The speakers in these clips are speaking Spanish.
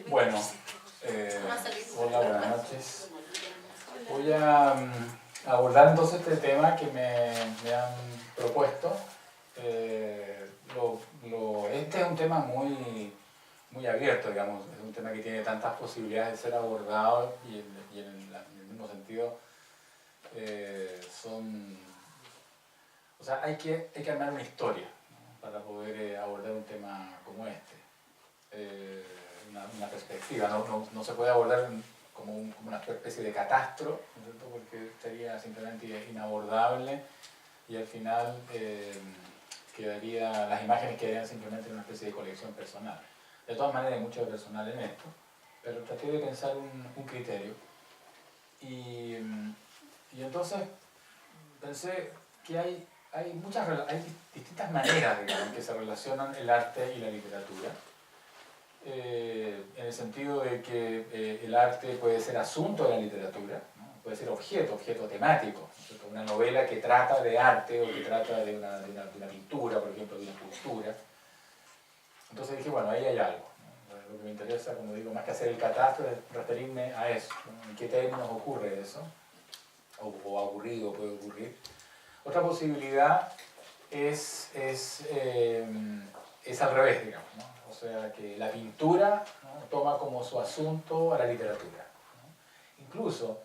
Bueno, hola, buenas noches. Voy a abordar entonces este tema que me han propuesto. Este es un tema muy abierto, digamos, es un tema que tiene tantas posibilidades de ser abordado y en el mismo sentido o sea, hay que armar una historia, ¿no?, para poder abordar un tema como este. Una perspectiva, no se puede abordar como una especie de catastro, ¿no es cierto?, porque sería simplemente inabordable y al final las imágenes quedarían simplemente en una especie de colección personal. De todas maneras hay mucho de personal en esto, pero traté de pensar un criterio y entonces pensé que hay distintas maneras, digamos, en que se relacionan el arte y la literatura. En el sentido de que el arte puede ser asunto de la literatura, ¿no?, puede ser objeto temático, ¿no?, una novela que trata de arte o que trata de una pintura, por ejemplo, de una escultura. Entonces dije, bueno, ahí hay algo, ¿no? Lo que me interesa, como digo, más que hacer el catastro, es referirme a eso, ¿no?, en qué términos ocurre eso, o ha ocurrido, puede ocurrir. Otra posibilidad es al revés, digamos, ¿no? O sea, que la pintura, ¿no?, toma como su asunto a la literatura, ¿no? Incluso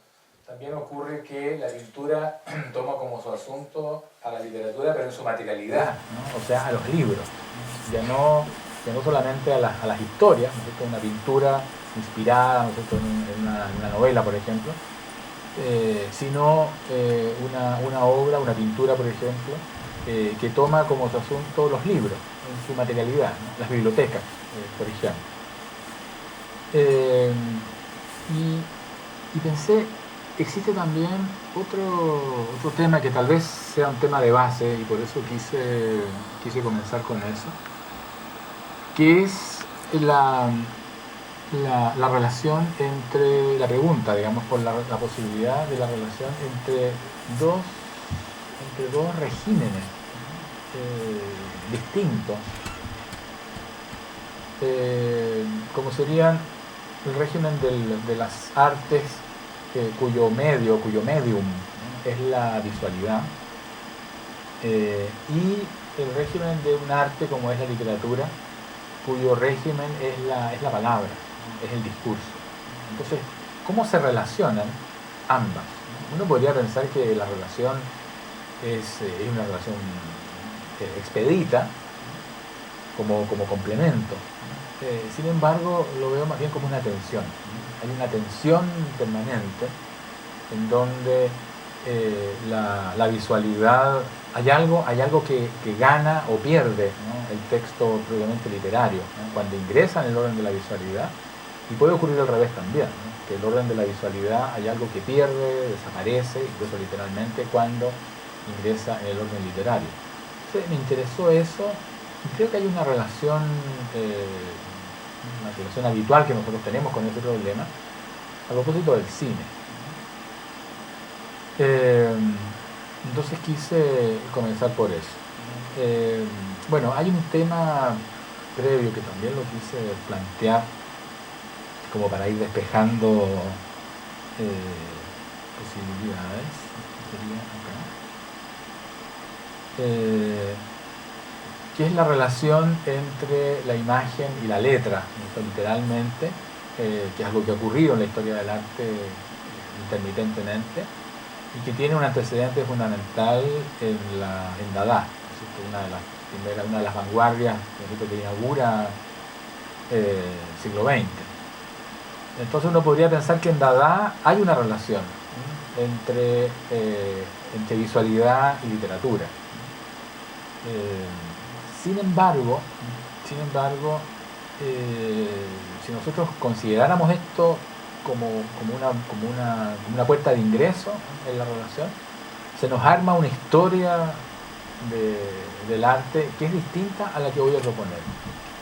también ocurre que la pintura toma como su asunto a la literatura, pero en su materialidad, ¿no? O sea, a los libros. Ya no solamente a las historias, ¿no es cierto?, una pintura inspirada, ¿no es cierto?, en una novela, por ejemplo, sino una obra, una pintura, por ejemplo, que toma como su asunto los libros, en su materialidad, ¿no?, las bibliotecas, por ejemplo. Y pensé, existe también otro tema que tal vez sea un tema de base, y por eso quise comenzar con eso, que es la relación entre, la pregunta, digamos, por la posibilidad de la relación entre dos regímenes distintos, como serían el régimen de las artes cuyo medium, ¿no?, es la visualidad, y el régimen de un arte como es la literatura, cuyo régimen es la palabra, ¿no?, es el discurso. Entonces, ¿cómo se relacionan ambas? Uno podría pensar que la relación es una relación expedita, como complemento. Sin embargo, lo veo más bien como una tensión. Hay una tensión permanente en donde la visualidad, hay algo que gana o pierde, ¿no?, el texto previamente literario, ¿no?, cuando ingresa en el orden de la visualidad, y puede ocurrir al revés también, ¿no?, que el orden de la visualidad hay algo que pierde, desaparece, incluso literalmente, cuando ingresa en el orden literario. Entonces me interesó eso, y creo que hay una relación habitual que nosotros tenemos con ese problema a propósito del cine. Entonces quise comenzar por eso. Bueno, hay un tema previo que también lo quise plantear como para ir despejando posibilidades. Que es la relación entre la imagen y la letra, literalmente, que es algo que ha ocurrido en la historia del arte intermitentemente, y que tiene un antecedente fundamental en Dada, una de las vanguardias que inaugura el siglo XX. Entonces uno podría pensar que en Dada hay una relación entre visualidad y literatura. Sin embargo, si nosotros consideráramos esto como una puerta de ingreso en la relación, se nos arma una historia del arte que es distinta a la que voy a proponer.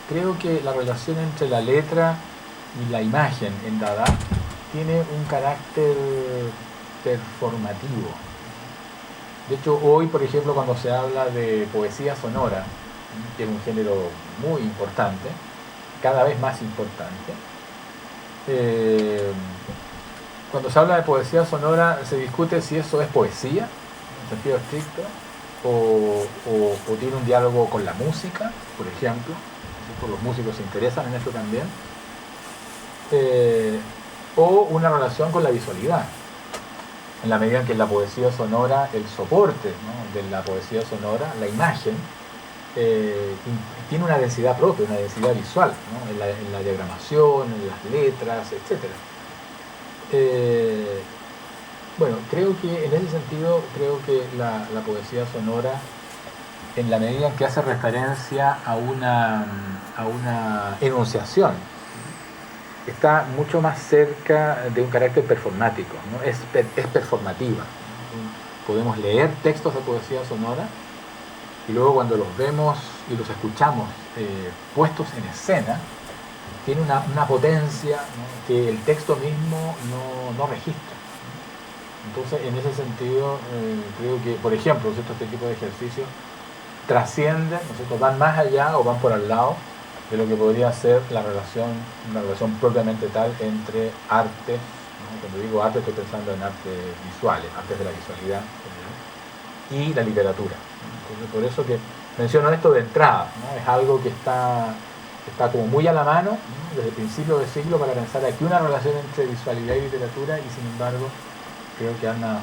Creo que la relación entre la letra y la imagen en Dada tiene un carácter performativo. De hecho, hoy, por ejemplo, cuando se habla de poesía sonora, que es un género muy importante, cada vez más importante, Cuando se habla de poesía sonora se discute si eso es poesía, en sentido estricto, o tiene un diálogo con la música, por ejemplo. Los músicos se interesan en esto también. O una relación con la visualidad, en la medida en que en la poesía sonora el soporte, ¿no?, de la poesía sonora, la imagen, tiene una densidad propia, una densidad visual, ¿no?, en la diagramación, en las letras, etc. Bueno, creo que en ese sentido, creo que la poesía sonora, en la medida en que hace referencia a una enunciación, está mucho más cerca de un carácter performático, ¿no? Es performativa. Podemos leer textos de poesía sonora y luego cuando los vemos y los escuchamos puestos en escena, tiene una potencia, ¿no?, que el texto mismo no registra. Entonces, en ese sentido, creo que, por ejemplo, este tipo de ejercicios trascienden, ¿no es cierto?, van más allá o van por al lado de lo que podría ser una relación propiamente tal entre arte, ¿no? Cuando digo arte estoy pensando en artes visuales, artes de la visualidad, ¿no?, y la literatura. Entonces, por eso que menciono esto de entrada, ¿no? Es algo que está como muy a la mano, ¿no?, desde el principio del siglo, para pensar aquí una relación entre visualidad y literatura, y sin embargo creo que anda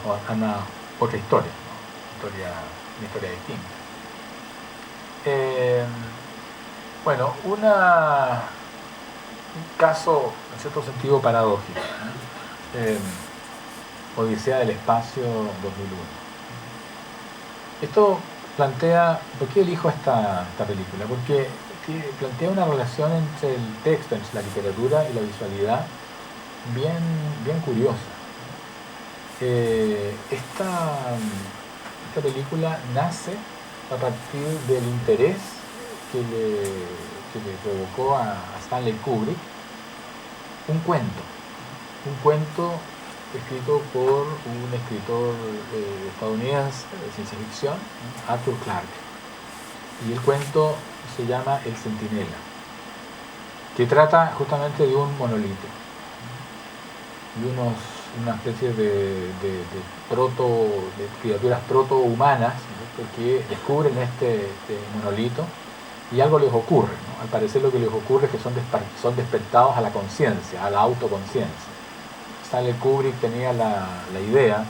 otra historia, ¿no?, una historia distinta. Bueno, un caso en cierto sentido paradójico, ¿no? Odisea del Espacio 2001. Esto plantea, ¿por qué elijo esta película? Porque plantea una relación entre el texto, entre la literatura y la visualidad bien curiosa. Esta película nace a partir del interés que le provocó a Stanley Kubrick un cuento escrito por un escritor estadounidense de ciencia ficción, Arthur Clarke, y el cuento se llama El Centinela, que trata justamente de un monolito, de una especie de criaturas protohumanas, ¿no?, que descubren este monolito y algo les ocurre, ¿no? Al parecer lo que les ocurre es que son despertados a la conciencia, a la autoconciencia. Stanley Kubrick tenía la idea,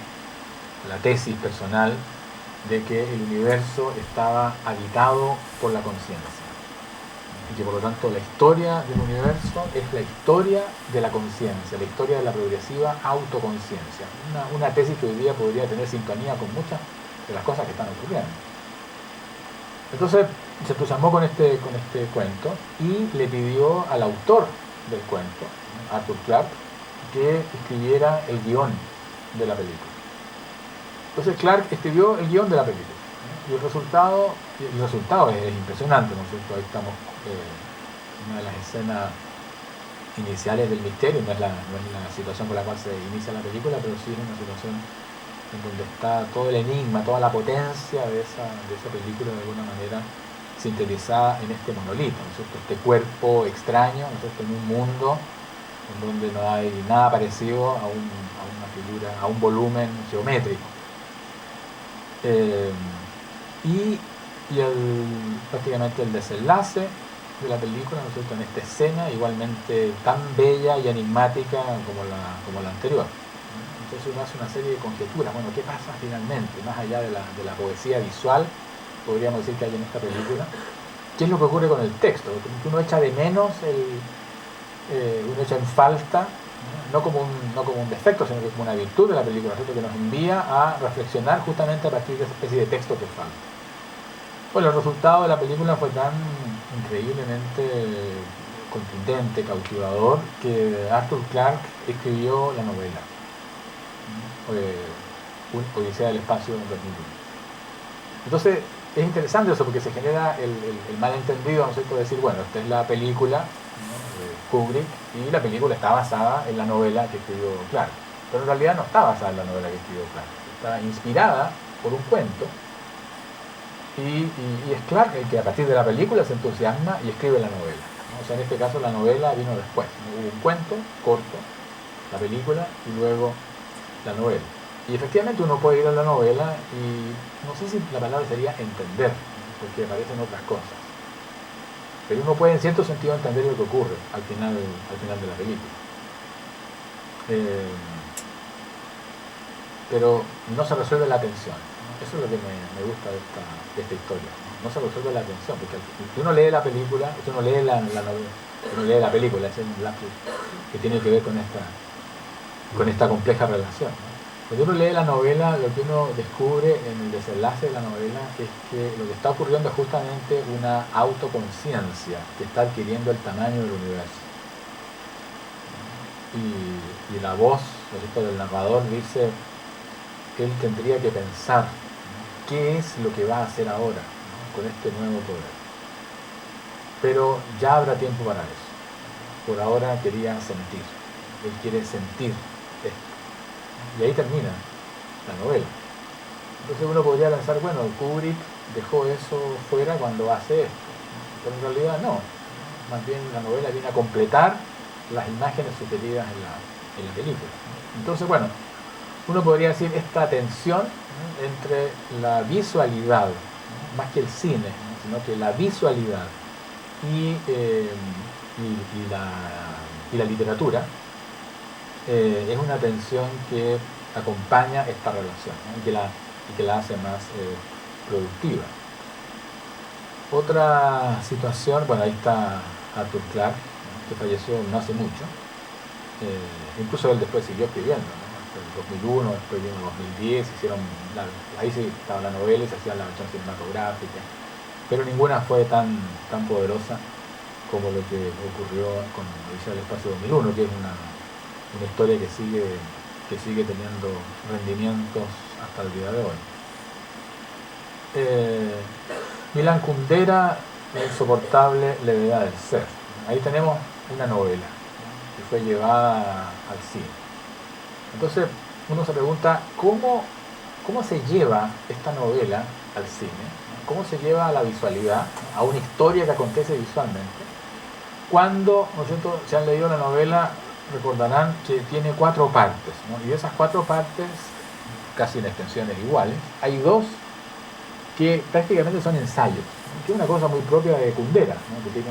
la tesis personal, de que el universo estaba habitado por la conciencia y que por lo tanto la historia del universo es la historia de la conciencia, la historia de la progresiva autoconciencia. Una tesis que hoy día podría tener sintonía con muchas de las cosas que están ocurriendo. Entonces se entusiasmó con este cuento y le pidió al autor del cuento, Arthur Clarke, que escribiera el guión de la película. Entonces Clarke escribió el guión de la película, ¿no? Y el resultado es impresionante, ¿no es cierto? Ahí estamos en una de las escenas iniciales del misterio, no es la situación con la cual se inicia la película, pero sí es una situación en donde está todo el enigma, toda la potencia de esa película, de alguna manera sintetizada en este monolito, ¿no es cierto? Este cuerpo extraño, ¿no es cierto?, en un mundo en donde no hay nada parecido a una figura, a un volumen geométrico. Prácticamente el desenlace de la película, ¿no es cierto?, en esta escena igualmente tan bella y enigmática como la anterior. Entonces uno hace una serie de conjeturas. Bueno, ¿qué pasa finalmente? Más allá de la poesía visual, podríamos decir que hay en esta película, ¿qué es lo que ocurre con el texto? Porque uno echa de menos, uno echa en falta, no como un defecto, sino que como una virtud de la película, ¿cierto?, que nos envía a reflexionar justamente a partir de esa especie de texto que falta. Bueno, el resultado de la película fue tan increíblemente contundente, cautivador, que Arthur Clarke escribió la novela Odisea del Espacio 2001. Entonces es interesante eso, porque se genera el malentendido, ¿no es cierto?, de decir, bueno, esta es la película, ¿no?, de Kubrick, y la película está basada en la novela que escribió Clarke. Pero en realidad no está basada en la novela que escribió Clarke, está inspirada por un cuento, y es Clarke el que a partir de la película se entusiasma y escribe la novela. ¿no? O sea, en este caso la novela vino después, ¿no? Hubo un cuento corto, la película y luego la novela. Y efectivamente uno puede ir a la novela y no sé si la palabra sería entender, ¿no? Porque aparecen otras cosas. Pero uno puede en cierto sentido entender lo que ocurre al final de la película. Pero no se resuelve la tensión, ¿no? Eso es lo que me gusta de esta historia, ¿no? No se resuelve la tensión, porque si uno lee la película, si uno lee la novela, si uno lee la película, ese es un lapsus que tiene que ver con esta compleja relación, ¿no? Cuando uno lee la novela, lo que uno descubre en el desenlace de la novela es que lo que está ocurriendo es justamente una autoconciencia que está adquiriendo el tamaño del universo. Y la voz, ¿no es cierto?, del narrador dice que él tendría que pensar, ¿no?, qué es lo que va a hacer ahora, ¿no?, con este nuevo poder. Pero ya habrá tiempo para eso. Por ahora quería sentir. Él quiere sentir esto. Y ahí termina la novela. Entonces uno podría pensar, bueno, Kubrick dejó eso fuera cuando hace esto. Pero en realidad no. Más bien la novela viene a completar las imágenes sugeridas en la película. Entonces, bueno, uno podría decir esta tensión, ¿no?, entre la visualidad, ¿no?, más que el cine, ¿no?, sino que la visualidad y la literatura, es una tensión que acompaña esta relación, ¿no?, y que la hace más productiva. Otra situación, bueno, ahí está Arthur Clarke, ¿no?, que falleció no hace mucho. Incluso él después siguió escribiendo, ¿no? Hasta el 2001, después vino el 2010, ahí sí estaba la novela y se hacía la versión cinematográfica, pero ninguna fue tan poderosa como lo que ocurrió con Odisea del Espacio 2001, que es una historia que sigue teniendo rendimientos hasta el día de hoy. Milan Kundera, La insoportable levedad del ser. Ahí tenemos una novela que fue llevada al cine. Entonces uno se pregunta cómo se lleva esta novela al cine, cómo se lleva a la visualidad, a una historia que acontece visualmente. Cuando, ¿no es cierto?, si han leído la novela, recordarán que tiene 4 partes, ¿no? Y de esas 4 partes, casi en extensiones iguales, hay 2 que prácticamente son ensayos, ¿no?, que es una cosa muy propia de Kundera, ¿no?, que tiene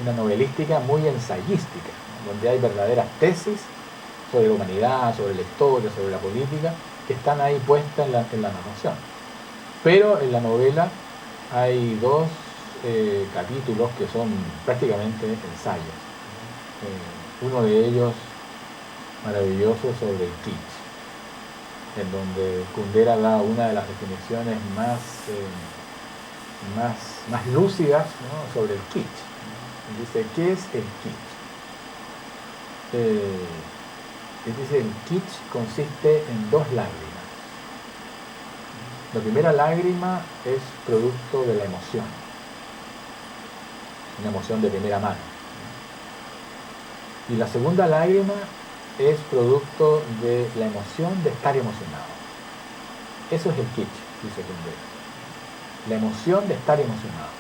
una novelística muy ensayística, ¿no?, donde hay verdaderas tesis sobre la humanidad, sobre la historia, sobre la política, que están ahí puestas en la narración. Pero en la novela hay 2 capítulos que son prácticamente ensayos. Uno de ellos maravilloso sobre el kitsch, en donde Kundera da una de las definiciones más lúcidas, ¿no?, sobre el kitsch. Dice, ¿qué es el kitsch? Dice, el kitsch consiste en 2 lágrimas. La primera lágrima es producto de la emoción, una emoción de primera mano. Y la segunda lágrima es producto de la emoción de estar emocionado. Eso es el kitsch, dice Kundera. La emoción de estar emocionado.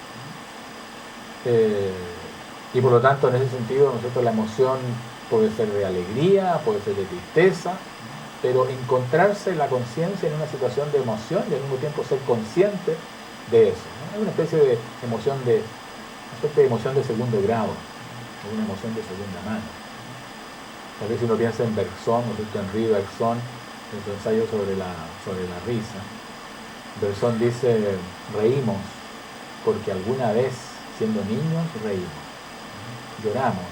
Y por lo tanto, en ese sentido, nosotros la emoción puede ser de alegría, puede ser de tristeza, pero encontrarse la conciencia en una situación de emoción y al mismo tiempo ser consciente de eso, ¿no? Es una especie de emoción de segundo grado, una emoción de segunda mano. Tal vez si uno piensa en Bergson, ¿no?, Henri Bergson, en su ensayo sobre la risa, Bergson dice, reímos porque alguna vez siendo niños reímos, lloramos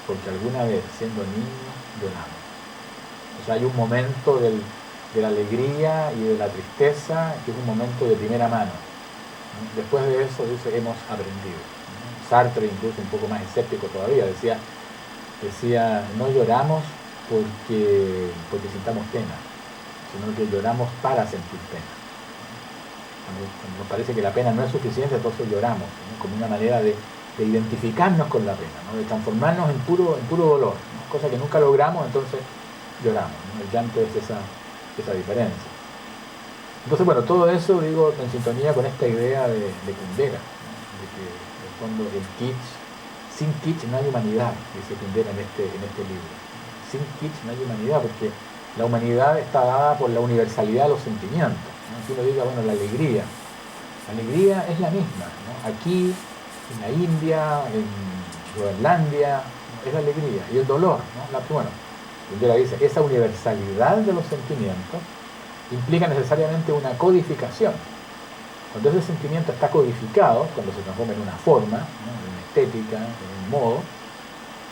porque alguna vez siendo niños lloramos. O sea, hay un momento de la alegría y de la tristeza que es un momento de primera mano. Después de eso, dice, hemos aprendido. Sartre, incluso un poco más escéptico todavía, decía, no lloramos porque sintamos pena, sino que lloramos para sentir pena. Cuando nos parece que la pena no es suficiente, entonces lloramos, ¿no?, como una manera de identificarnos con la pena, ¿no?, de transformarnos en puro dolor, ¿no?, cosa que nunca logramos, entonces lloramos, ¿no? El llanto es esa diferencia. Entonces, bueno, todo eso, digo, en sintonía con esta idea de Kundera, ¿no?, de que en el fondo el kitsch Sin kitsch no hay humanidad, dice Kundera en este libro. Sin kitsch no hay humanidad, porque la humanidad está dada por la universalidad de los sentimientos, ¿no? Si uno diga, bueno, la alegría es la misma, ¿no? Aquí, en la India, en Groenlandia, ¿no? Es la alegría. Y el dolor, ¿no? Bueno, Kundera dice, esa universalidad de los sentimientos implica necesariamente una codificación. Cuando ese sentimiento está codificado, cuando se transforma en una forma, ¿no? En una estética, en un modo,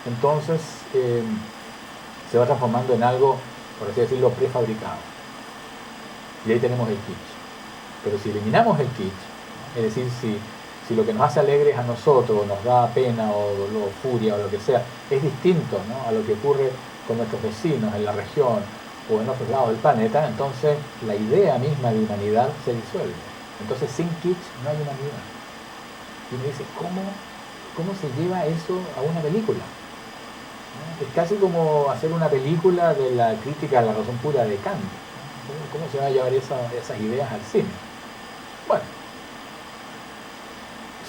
entonces se va transformando en algo, por así decirlo, prefabricado. Y ahí tenemos el kitsch. Pero si eliminamos el kitsch, es decir, si lo que nos hace alegres a nosotros, nos da pena o dolor, furia o lo que sea, es distinto, ¿no? A lo que ocurre con nuestros vecinos en la región o en otros lados del planeta, entonces la idea misma de humanidad se disuelve. Entonces sin kitsch no hay humanidad. Y me dice, ¿cómo se lleva eso a una película? ¿No? Es casi como hacer una película de la crítica a la razón pura de Kant. ¿Cómo se va a llevar esas ideas al cine? Bueno,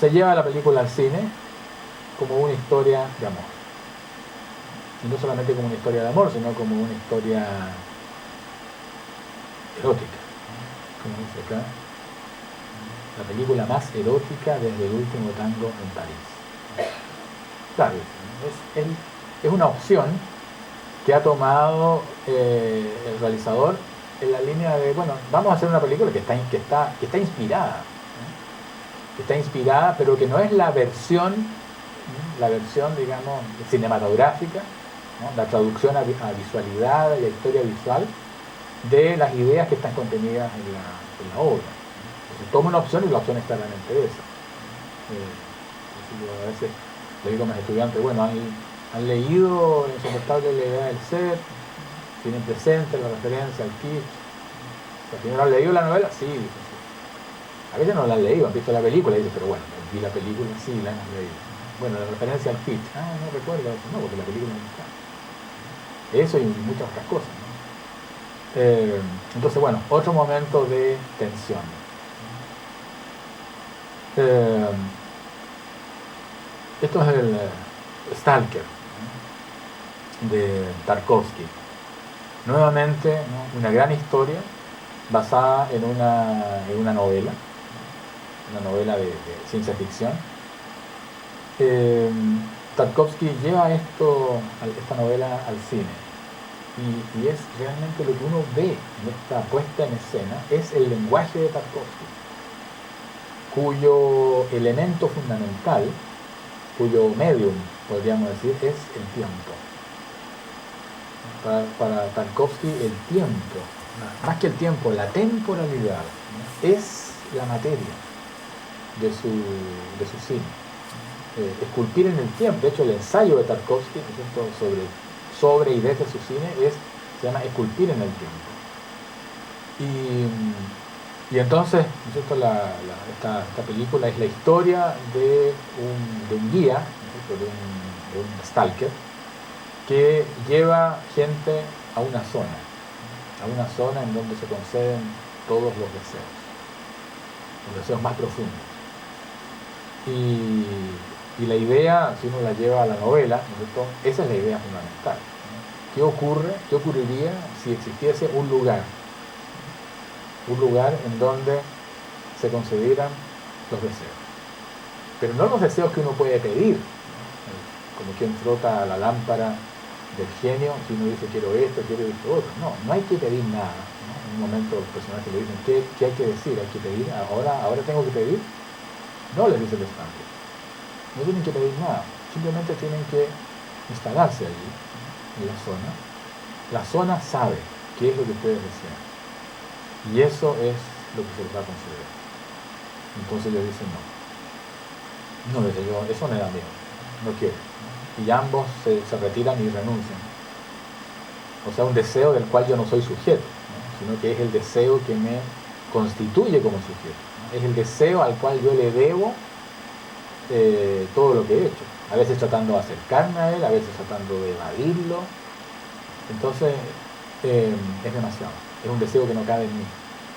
se lleva la película al cine como una historia de amor. Y no solamente como una historia de amor, sino como una historia erótica. Como dice acá, la película más erótica desde el último tango en París. Claro, es una opción que ha tomado el realizador en la línea de, bueno, vamos a hacer una película que está inspirada, ¿no? Que está inspirada, pero que no es la versión, digamos, cinematográfica, ¿no? La traducción a visualidad y a historia visual de las ideas que están contenidas en la obra. Entonces, toma una opción y la opción es claramente esa. A veces le digo a mis estudiantes, bueno, han leído La insoportable levedad del ser, tienen presente la referencia al kitsch. ¿Al final han leído la novela? Sí, dicen, sí. A veces no la han leído, han visto la película y dicen, pero bueno, vi la película, sí, la hemos leído. Bueno, la referencia al kitsch, no recuerdo eso, no, porque la película no está. Eso y muchas otras cosas, ¿no? Entonces, bueno, otro momento de tensión. Esto es el Stalker, ¿no? De Tarkovsky. Nuevamente, ¿no? Una gran historia basada en una novela de ciencia ficción. Tarkovsky lleva esta novela al cine y es realmente lo que uno ve en esta puesta en escena, es el lenguaje de Tarkovsky, cuyo elemento fundamental, cuyo medium, podríamos decir, es el tiempo. Para Tarkovsky el tiempo, más que el tiempo, la temporalidad, ¿no? Es la materia de su cine. Esculpir en el tiempo, de hecho el ensayo de Tarkovsky, ¿no? sobre y desde su cine se llama Esculpir en el tiempo. Y entonces, ¿no es cierto? Esta película es la historia de un guía, ¿no es cierto? de un stalker, que lleva gente a una zona en donde se conceden todos los deseos más profundos. Y la idea, si uno la lleva a la novela, ¿no es cierto? Esa es la idea fundamental, ¿no? ¿Qué ocurriría si existiese un lugar en donde se concedieran los deseos? Pero no los deseos que uno puede pedir, ¿no? Como quien frota la lámpara del genio, si uno dice quiero esto otro. No hay que pedir nada, ¿no? En un momento los personajes le dicen, ¿qué hay que decir? ¿Hay que pedir? ¿Ahora tengo que pedir? No, les dice el Stalker. No tienen que pedir nada, simplemente tienen que instalarse allí, en la zona. La zona sabe qué es lo que ustedes desean. Y eso es lo que se les va a conceder. Entonces ellos dicen no. No, dice yo, eso me da miedo, no quiero. Y ambos se retiran y renuncian. O sea, un deseo del cual yo no soy sujeto, ¿no? Sino que es el deseo que me constituye como sujeto, ¿no? Es el deseo al cual yo le debo todo lo que he hecho. A veces tratando de acercarme a él, a veces tratando de evadirlo. Entonces, es demasiado. Es un deseo que no cabe en mí.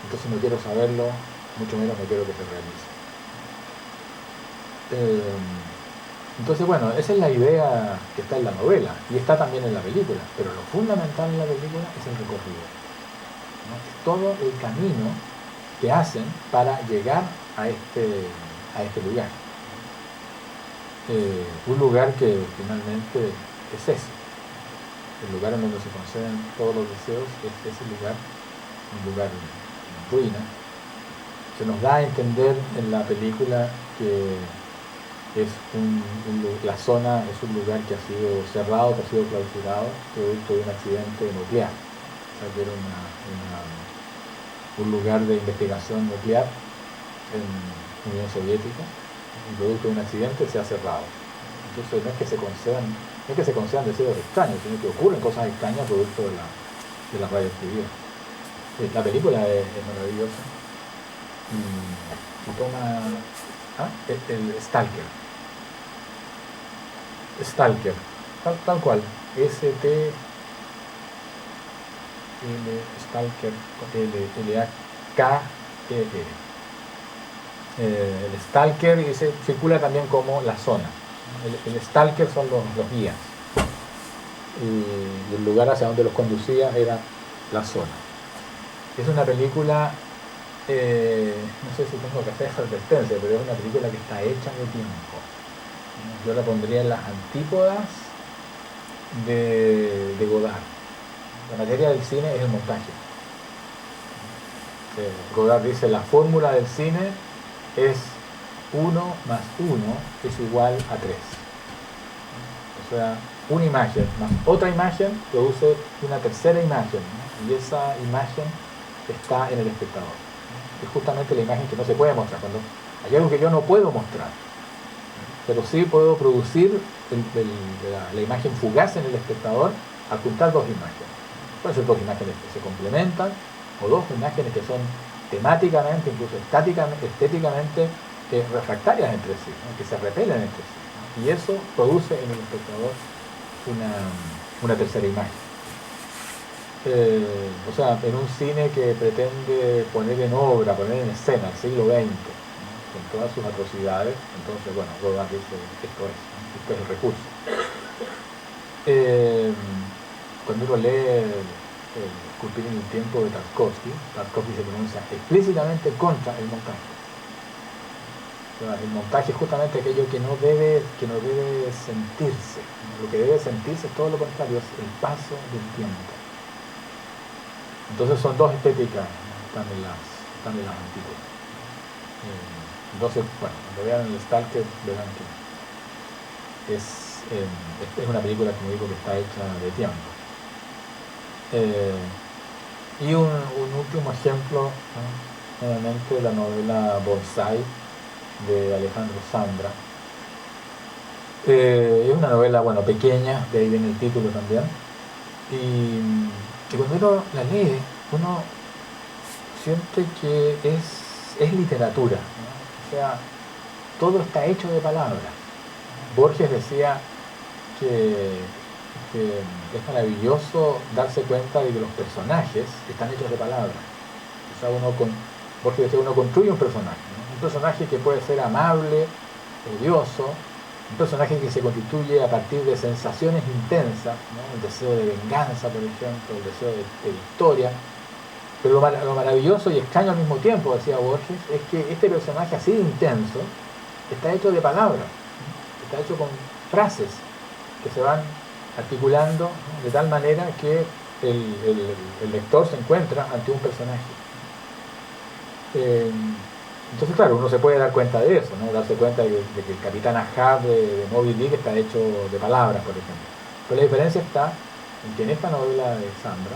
Entonces no quiero saberlo, mucho menos no quiero que se realice. Entonces, bueno, esa es la idea que está en la novela y está también en la película, pero lo fundamental en la película es el recorrido, ¿no? Es todo el camino que hacen para llegar a este lugar. Un lugar que finalmente es ese, el lugar en donde se conceden todos los deseos es ese lugar, un lugar en ruina. Se nos da a entender en la película que es la zona es un lugar que ha sido cerrado, que ha sido clausurado, producto de un accidente nuclear. O sea, que era un lugar de investigación nuclear en la Unión Soviética, y producto de un accidente se ha cerrado. Entonces no es que se concedan, no es que se concedan deseos extraños, sino que ocurren cosas extrañas producto de la radioactividad. La película es maravillosa y toma el Stalker. Stalker, tal cual, S-T-L, Stalker, L-A-K-E-R. El Stalker y se circula también como la zona. El Stalker son los guías y el lugar hacia donde los conducía era la zona. Es una película, no sé si tengo que hacer esa advertencia, pero es una película que está hecha de tiempo. Yo la pondría en las antípodas de Godard. La materia del cine es el montaje. Godard dice, la fórmula del cine es 1 más 1 es igual a 3. O sea, una imagen más otra imagen produce una tercera imagen, ¿no? Y esa imagen está en el espectador. Es justamente la imagen que no se puede mostrar. Cuando hay algo que yo no puedo mostrar, pero sí puedo producir la imagen fugaz en el espectador al juntar dos imágenes. Pueden ser dos imágenes que se complementan o dos imágenes que son temáticamente, incluso estéticamente refractarias entre sí, ¿no? Que se repelen entre sí, ¿no? Y eso produce en el espectador una tercera imagen. O sea, en un cine que pretende poner en obra, poner en escena el siglo XX, ¿no? Con todas sus atrocidades, entonces, bueno, Godard dice, esto es el recurso. Cuando uno lee Esculpir en el tiempo de Tarkovsky se pronuncia explícitamente contra el montaje. O sea, el montaje es justamente aquello que no debe sentirse, ¿no? Lo que debe sentirse es todo lo contrario, es el paso del tiempo. Entonces son dos estéticas, ¿no? Están en las antípodas. Entonces, bueno, cuando vean el Stalker, verán que es una película, como digo, que está hecha de tiempo. Y un último ejemplo, ¿no? Nuevamente la novela Bonsai de Alejandro Zambra. Es una novela, bueno, pequeña, de ahí viene el título también. Y cuando uno la lee, uno siente que es literatura, ¿no? O sea, todo está hecho de palabras. Borges decía que es maravilloso darse cuenta de que los personajes están hechos de palabras. O sea, Borges decía, uno construye un personaje, ¿no? Un personaje que puede ser amable, odioso, un personaje que se constituye a partir de sensaciones intensas, ¿no? El deseo de venganza, por ejemplo, el deseo de victoria. Pero lo maravilloso y extraño al mismo tiempo, decía Borges, es que este personaje así de intenso está hecho de palabras, ¿no? Está hecho con frases que se van articulando, ¿no? De tal manera que el lector se encuentra ante un personaje. Entonces, claro, uno se puede dar cuenta de eso, ¿no? Darse cuenta de que el Capitán Ahab de Moby Dick está hecho de palabras, por ejemplo. Pero la diferencia está en que en esta novela de Zambra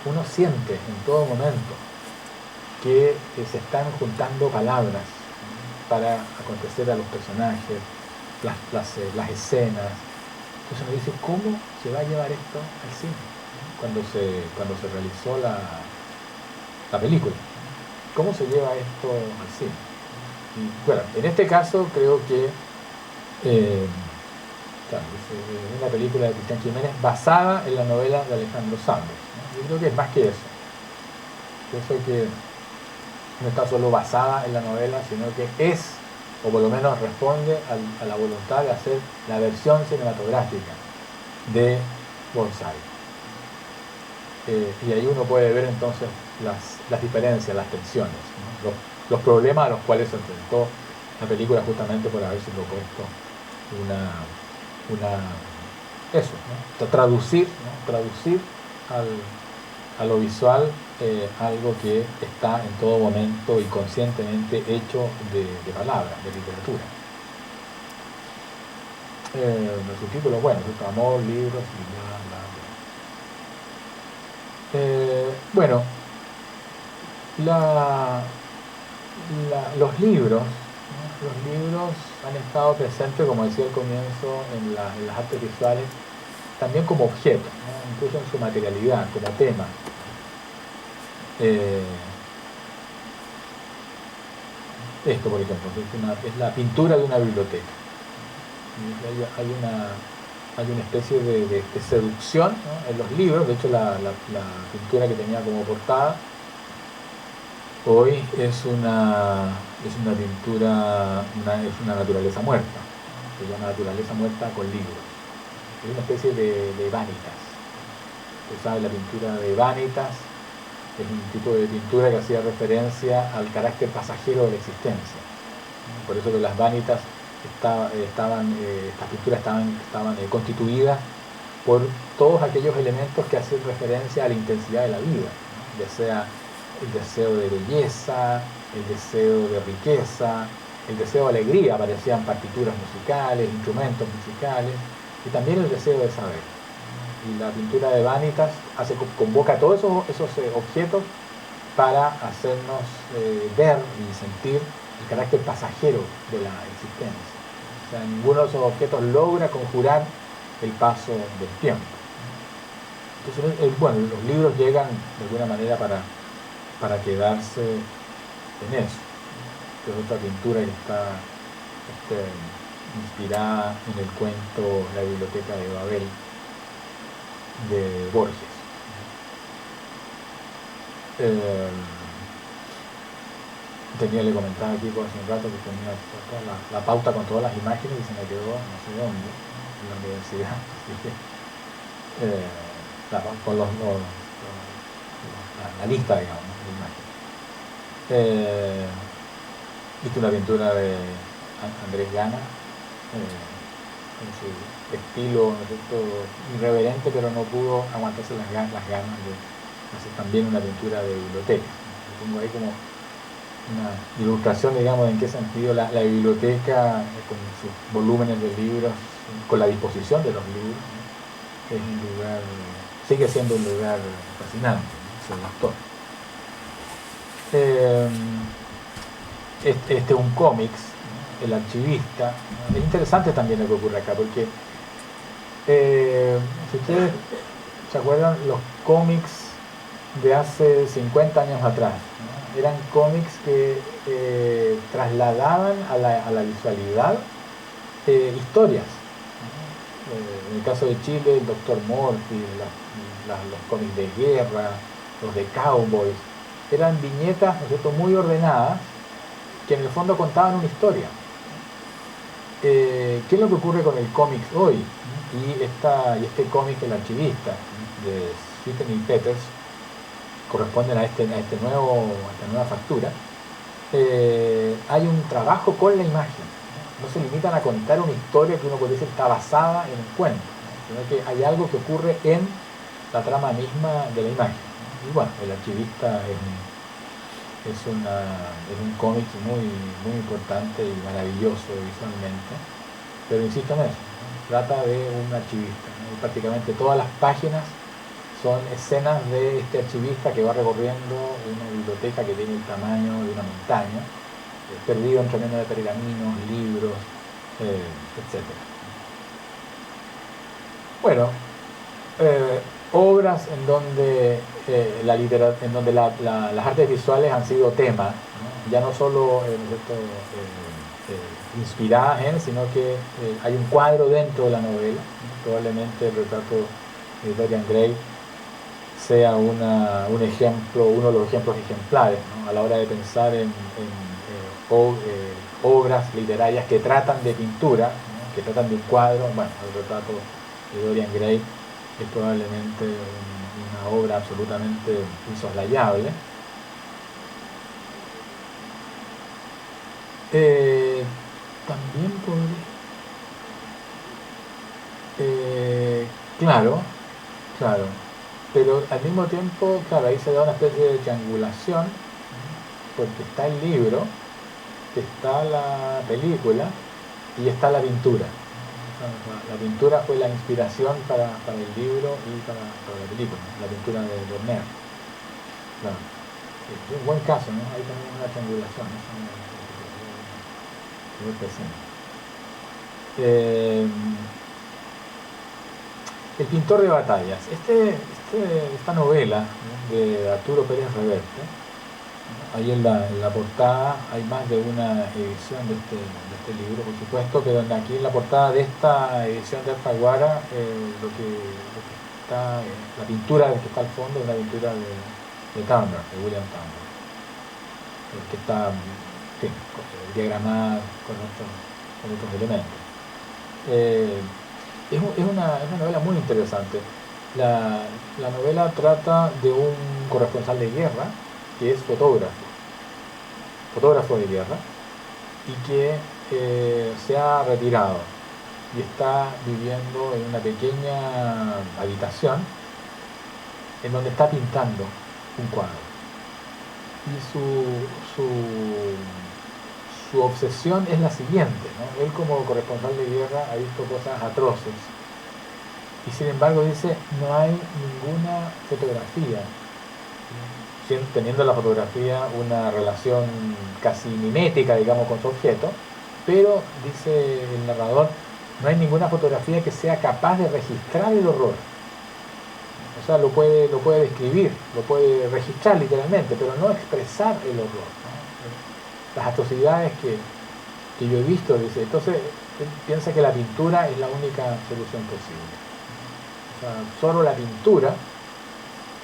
uno siente en todo momento que se están juntando palabras, ¿no? Para acontecer a los personajes, las escenas. Entonces uno dice, ¿cómo se va a llevar esto al cine? Cuando se realizó la película. ¿Cómo se lleva esto al cine? Y bueno, en este caso creo que claro, es una película de Cristian Jiménez basada en la novela de Alejandro Zambra, ¿no? Yo creo que es más que eso. Yo sé que no está solo basada en la novela, sino que es o por lo menos responde a la voluntad de hacer la versión cinematográfica de Bonsai. Y ahí uno puede ver entonces las diferencias, las tensiones, ¿no? Los problemas a los cuales se enfrentó la película justamente por haberse propuesto eso, ¿no? Traducir, ¿no? Traducir a lo visual algo que está en todo momento y conscientemente hecho de palabras, de literatura. Los subtítulos, bueno, amor, libros y bla, bla, bla. Bueno, los libros, ¿no? Los libros han estado presentes, como decía al comienzo, en las artes visuales, también como objeto, ¿no? Incluso en su materialidad, como tema. Eh, Esto, por ejemplo, es la pintura de una biblioteca. Hay una especie de seducción, ¿no? En los libros. De hecho, la pintura que tenía como portada hoy es una pintura, es una naturaleza muerta, ¿no? Se llama naturaleza muerta con libros. Es una especie de vanitas. Usted sabe, la pintura de vanitas es un tipo de pintura que hacía referencia al carácter pasajero de la existencia. Por eso que las vanitas estas pinturas estaban constituidas por todos aquellos elementos que hacen referencia a la intensidad de la vida, ¿no? Ya sea el deseo de belleza, el deseo de riqueza, el deseo de alegría. Aparecían partituras musicales, instrumentos musicales, y también el deseo de saber. Y la pintura de vanitas convoca todos esos objetos para hacernos ver y sentir el carácter pasajero de la existencia. O sea, ninguno de esos objetos logra conjurar el paso del tiempo. Entonces, bueno, los libros llegan de alguna manera para quedarse en eso. Que es otra pintura que está inspirada en el cuento La biblioteca de Babel de Borges. Le comentaba aquí hace un rato que tenía la pauta con todas las imágenes y se me quedó no sé dónde, en la universidad. Así que, con la lista, digamos, ¿no? De imágenes. Viste una pintura de Andrés Gana, en su estilo, ¿no es cierto?, irreverente, pero no pudo aguantarse las ganas de hacer también una pintura de biblioteca. Yo pongo ahí como una ilustración, digamos, en qué sentido la biblioteca, con sus volúmenes de libros, con la disposición de los libros, ¿no? Es un lugar, sigue siendo un lugar fascinante, ¿no? Es el autor. Este es un cómics, ¿no? El archivista, ¿no? Es interesante también lo que ocurre acá, porque si ustedes se acuerdan, los cómics de hace 50 años atrás, ¿no? Eran cómics que trasladaban a la visualidad historias, ¿no? En el caso de Chile, el Dr. Morty, los cómics de guerra, los de cowboys, eran viñetas, ¿no es cierto?, muy ordenadas, que en el fondo contaban una historia. ¿Qué es lo que ocurre con el cómic hoy? Y este cómic, El archivista, de Sweeten y Peters, corresponden a esta nueva factura. Hay un trabajo con la imagen, ¿no? No se limitan a contar una historia que uno puede decir está basada en un cuento, ¿no? Sino que hay algo que ocurre en la trama misma de la imagen, ¿no? Y bueno, El archivista es un cómic muy, muy importante y maravilloso visualmente, pero insisto en eso, ¿no? Trata de un archivista, ¿no? Y prácticamente todas las páginas son escenas de este archivista que va recorriendo una biblioteca que tiene el tamaño de una montaña, perdido entre medio de pergaminos, libros, etc. Bueno, obras en donde las artes visuales han sido tema, ¿no? Ya no solo inspiradas en, sino que hay un cuadro dentro de la novela, ¿no? Probablemente el retrato de Dorian Gray sea un ejemplo, uno de los ejemplos ejemplares, ¿no? A la hora de pensar en obras literarias que tratan de pintura, ¿no? Que tratan de un cuadro. Bueno, el retrato de Dorian Gray es probablemente una obra absolutamente insoslayable. También podría... claro, claro. Pero al mismo tiempo, claro, ahí se da una especie de triangulación, porque está el libro, está la película y está la pintura. O sea, la pintura fue la inspiración para el libro y para la película, la pintura de Vermeer. Claro. Sí, es un buen caso, ¿no? Ahí tenemos una triangulación, ¿no? Muy presente. El pintor de batallas. Esta novela, ¿no? De Arturo Pérez Reverte, ¿no? Ahí en la portada hay más de una edición de este libro, por supuesto, pero aquí en la portada de esta edición de Alfaguara, lo que está, la pintura que está al fondo es una pintura de Turner, de William Turner, que está, en fin, diagramada con otros elementos. Eh, es una novela muy interesante. La novela trata de un corresponsal de guerra que es fotógrafo de guerra, y que se ha retirado y está viviendo en una pequeña habitación en donde está pintando un cuadro. Y su obsesión es la siguiente, ¿no? Él, como corresponsal de guerra, ha visto cosas atroces y sin embargo dice: no hay ninguna fotografía, teniendo la fotografía una relación casi mimética, digamos, con su objeto, pero dice el narrador: no hay ninguna fotografía que sea capaz de registrar el horror. O sea, lo puede describir, lo puede registrar literalmente, pero no expresar el horror, ¿no? Las atrocidades que yo he visto, dice. Entonces, él piensa que la pintura es la única solución posible. O sea, solo la pintura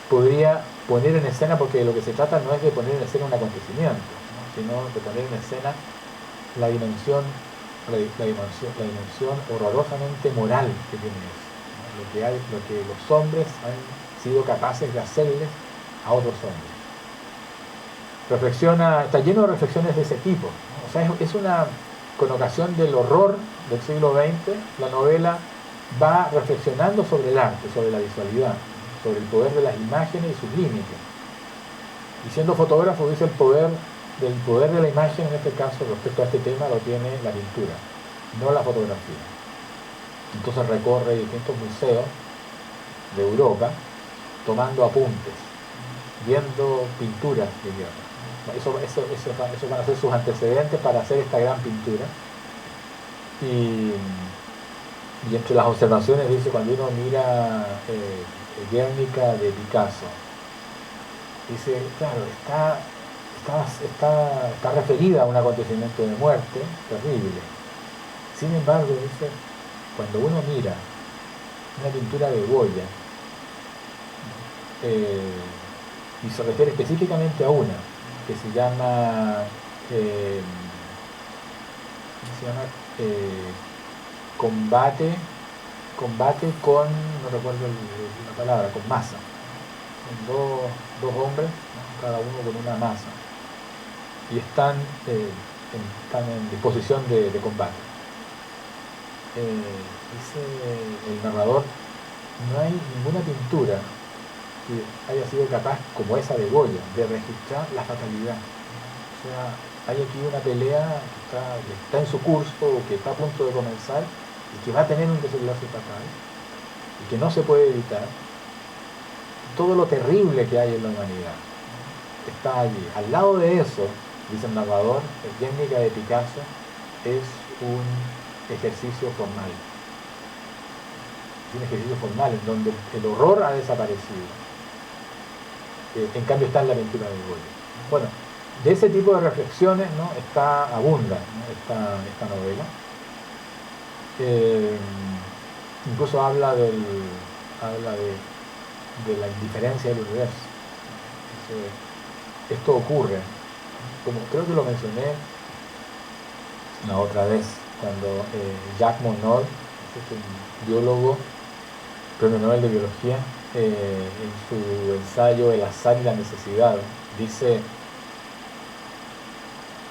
podría poner en escena, porque lo que se trata no es de poner en escena un acontecimiento, ¿no? Sino de poner en escena la dimensión, la dimensión horrorosamente moral que tiene eso, ¿no? Lo que los hombres han sido capaces de hacerles a otros hombres. Está lleno de reflexiones de ese tipo, ¿no? O sea, es una connotación del horror del siglo XX. La novela va reflexionando sobre el arte, sobre la visualidad, sobre el poder de las imágenes y sus límites. Y siendo fotógrafo, dice: el poder de la imagen, en este caso, respecto a este tema, lo tiene la pintura, no la fotografía. Entonces recorre distintos museos de Europa, tomando apuntes, viendo pinturas de guerra. Eso van a ser sus antecedentes para hacer esta gran pintura. Y entre las observaciones dice: cuando uno mira Guernica de Picasso, dice, claro, está referida a un acontecimiento de muerte terrible. Sin embargo, dice, cuando uno mira una pintura de Goya, y se refiere específicamente a una que se llama combate con, no recuerdo la palabra, con masa. Son dos hombres, ¿no? Cada uno con una masa, y están en disposición de combate. Dice el narrador: no hay ninguna pintura que haya sido capaz, como esa de Goya, de registrar la fatalidad. O sea, hay aquí una pelea que está en su curso, que está a punto de comenzar, y que va a tener un desenlace fatal, y que no se puede evitar. Todo lo terrible que hay en la humanidad está allí. Al lado de eso, dice el narrador, Guernica de Picasso es un ejercicio formal. Es un ejercicio formal en donde el horror ha desaparecido. En cambio está en la pintura de Goya. Bueno, de ese tipo de reflexiones, ¿no? Abunda, ¿no? esta novela. Incluso habla de la indiferencia del universo. Entonces, esto ocurre, como creo que lo mencioné la otra vez, cuando Jacques Monod, este es un biólogo, premio Nobel de Biología, en su ensayo El azar y la necesidad, dice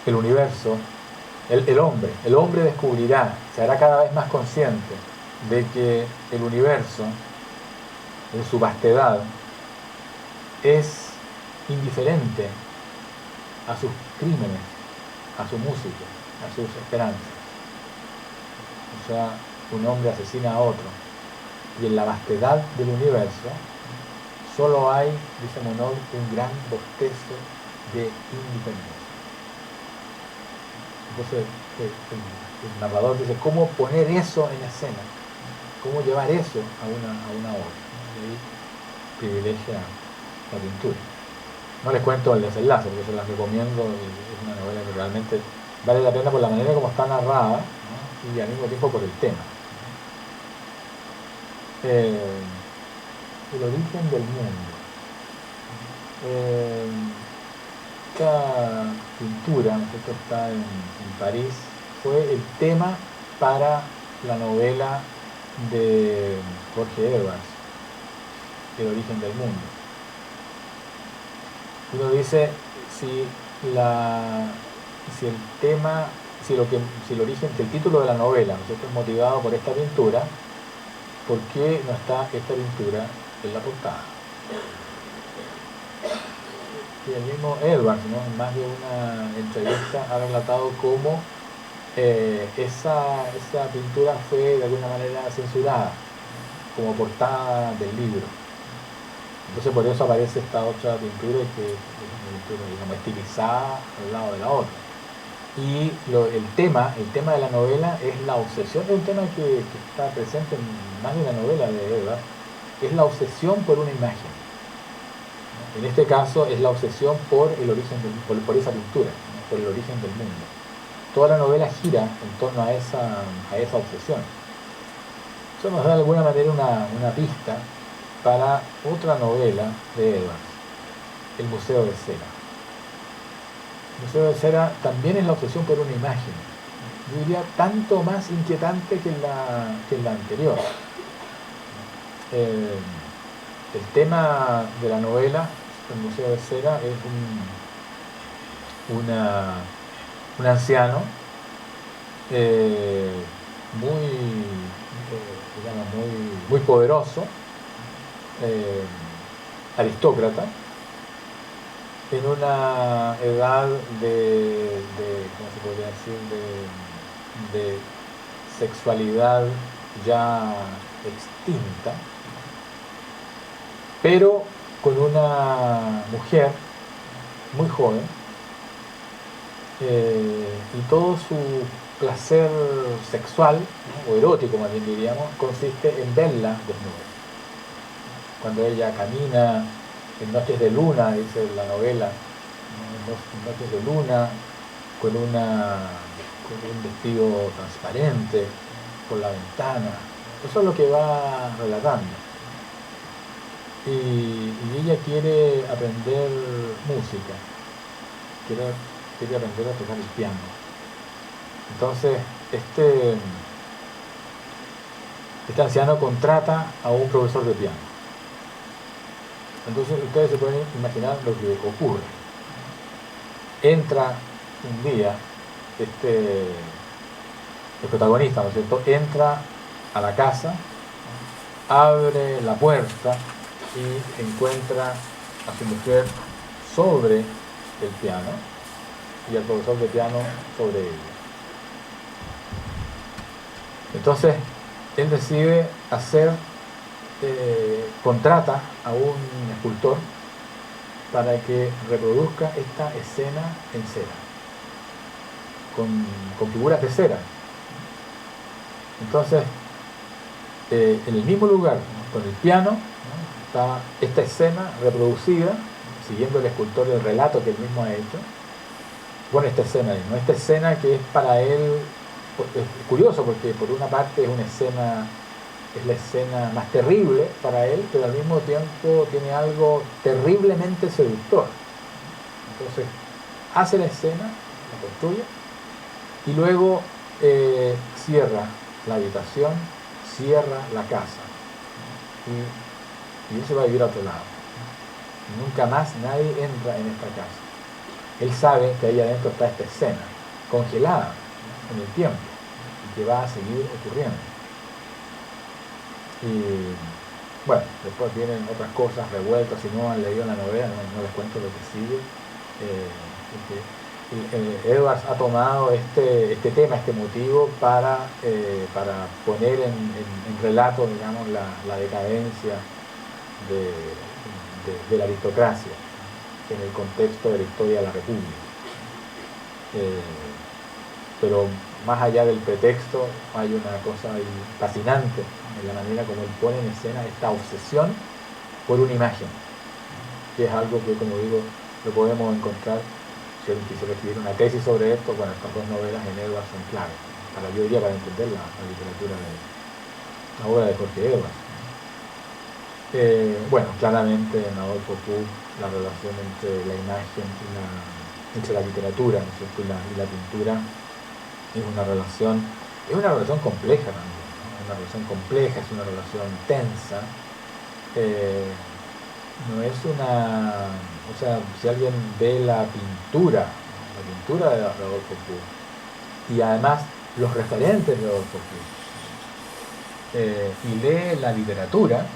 el universo, el hombre descubrirá, se hará cada vez más consciente de que el universo, en su vastedad, es indiferente a sus crímenes, a su música, a sus esperanzas. O sea, un hombre asesina a otro. Y en la vastedad del universo solo hay, dice Monod, un gran bostezo de indiferencia. Entonces, el narrador dice, ¿cómo poner eso en escena? ¿Cómo llevar eso a una obra? Y ahí privilegia la pintura. No les cuento el desenlace, porque se las recomiendo, es una novela que realmente vale la pena por la manera como está narrada, ¿no? Y al mismo tiempo por el tema. El origen del mundo. Esta pintura, esto está en París, fue el tema para la novela de Jorge Edwards, El origen del mundo. Uno dice, si si el tema, si el origen, si el título de la novela, ¿no es cierto?, es motivado por esta pintura, ¿por qué no está esta pintura en la portada? Y el mismo Edwards, ¿no?, en más de una entrevista ha relatado cómo esa pintura fue de alguna manera censurada como portada del libro. Entonces por eso aparece esta otra pintura que es una pintura, digamos, estilizada al lado de la otra. Y el tema de la novela es la obsesión, es un tema que está presente en más de una novela de Edwards, es la obsesión por una imagen. En este caso es la obsesión por el origen por esa pintura, ¿no?, por el origen del mundo. Toda la novela gira en torno a esa obsesión. Eso nos da de alguna manera una pista para otra novela de Edwards, El Museo de Cera. El Museo de Cera también es la obsesión por una imagen. Yo diría tanto más inquietante que en la anterior. El tema de la novela, El Museo de Cera, es un anciano muy, digamos, muy poderoso, aristócrata, en una edad ¿cómo se podría decir?, de sexualidad ya extinta, pero con una mujer muy joven, y todo su placer sexual, ¿no?, o erótico más bien diríamos, consiste en verla desnuda. Cuando ella camina en noches de luna, dice la novela, ¿no?, en noches de luna, con un vestido transparente, por la ventana. Eso es lo que va relatando. Y ella quiere aprender música, quiere aprender a tocar el piano. Entonces, este anciano contrata a un profesor de piano. Entonces, ustedes se pueden imaginar lo que ocurre. Entra un día, el protagonista, ¿no es cierto?, entra a la casa, abre la puerta y encuentra a su mujer sobre el piano y al profesor de piano sobre ella. Entonces, él decide contrata a un escultor para que reproduzca esta escena en cera, con figuras de cera. Entonces, en el mismo lugar, ¿no?, con el piano, ¿no?, está esta escena reproducida, siguiendo el escultor el relato que él mismo ha hecho, pone esta escena ahí, ¿no? Esta escena que es para él, es curioso porque por una parte es la escena más terrible para él, pero al mismo tiempo tiene algo terriblemente seductor. Entonces, hace la escena, la construye, y luego cierra la habitación, cierra la casa y él se va a vivir a otro lado. Nunca más nadie entra en esta casa. Él sabe que ahí adentro está esta escena, congelada en el tiempo, y que va a seguir ocurriendo. Y bueno, después vienen otras cosas revueltas. Si no han leído la novela, no les cuento lo que sigue. Edwards ha tomado este tema, este motivo, para poner en relato, digamos, la decadencia de la aristocracia en el contexto de la historia de la República. Pero más allá del pretexto, hay una cosa fascinante en la manera como él pone en escena esta obsesión por una imagen, que es algo que, como digo, lo podemos encontrar. Si alguien quisiera escribir una tesis sobre esto, bueno, estas dos novelas en Edwards son clave, yo diría, para entender la literatura la obra de Jorge Edwards. Bueno, claramente en Adolfo Puig la relación entre la imagen entre la literatura, ¿no es cierto?, y la pintura es una relación compleja también, ¿no? Es una relación compleja, es una relación tensa. No es una... O sea, si alguien ve la pintura de Adolfo Puig, y además los referentes de Adolfo Puig, y lee la literatura,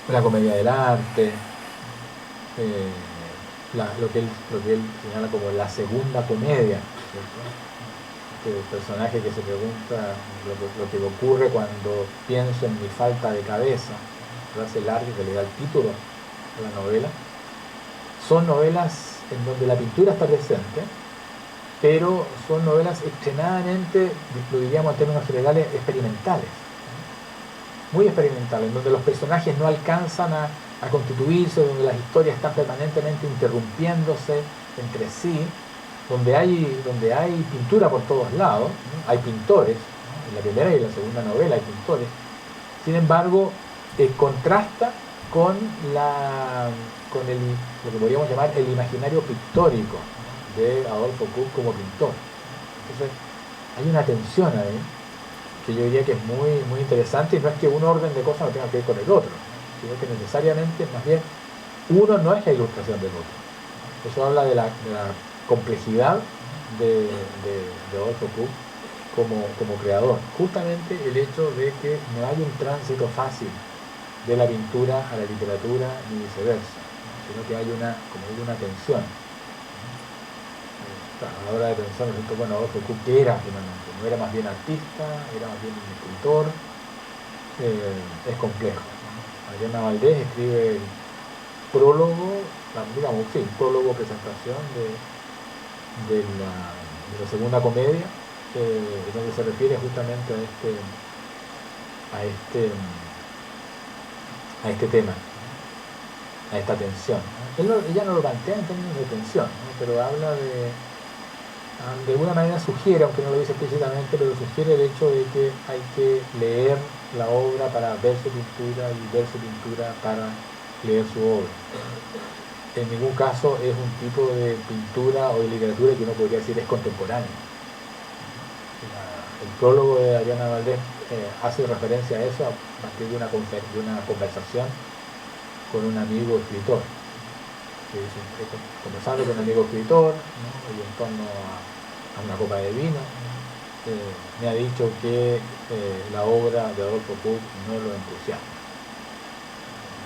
la comedia del arte, lo que él señala como la segunda comedia, ¿cierto? Este personaje que se pregunta lo que ocurre cuando pienso en mi falta de cabeza, frase larga que le da el título a la novela. Son novelas en donde la pintura está presente, pero son novelas extremadamente, lo diríamos en términos generales, experimentales, muy experimentales, en donde los personajes no alcanzan a constituirse, donde las historias están permanentemente interrumpiéndose entre sí, donde hay pintura por todos lados, ¿no? Hay pintores, ¿no? En la primera y en la segunda novela hay pintores. Sin embargo, contrasta con lo que podríamos llamar el imaginario pictórico, ¿no?, de Adolfo Puig como pintor. Entonces, hay una tensión ahí que yo diría que es muy, muy interesante, y no es que un orden de cosas no tenga que ver con el otro, ¿no?, sino que necesariamente, más bien, uno no es la ilustración del otro. Eso habla de la complejidad de Adolfo Puig como creador. Justamente el hecho de que no hay un tránsito fácil de la pintura a la literatura ni viceversa, ¿no?, sino que hay una tensión. Claro, a la hora de pensar, bueno, Adolfo Puig, ¿qué era finalmente? ¿No era más bien artista? ¿Era más bien un escritor? Es complejo, ¿no? Adriana Valdés escribe el prólogo, prólogo, presentación de la segunda comedia, donde se refiere justamente a este tema, ¿no?, a esta tensión, ¿no? Ella no lo plantea en términos de tensión, ¿no?, pero habla de alguna manera sugiere, aunque no lo dice explícitamente, pero sugiere el hecho de que hay que leer la obra para ver su pintura y ver su pintura para leer su obra. En ningún caso es un tipo de pintura o de literatura que uno podría decir es contemporánea. El prólogo de Adriana Valdés hace referencia a eso a partir de una conversación con un amigo escritor, que dice, conversando con un amigo escritor, ¿no?, y en torno a una copa de vino, me ha dicho que la obra de Adolfo Puig no lo entusiasma,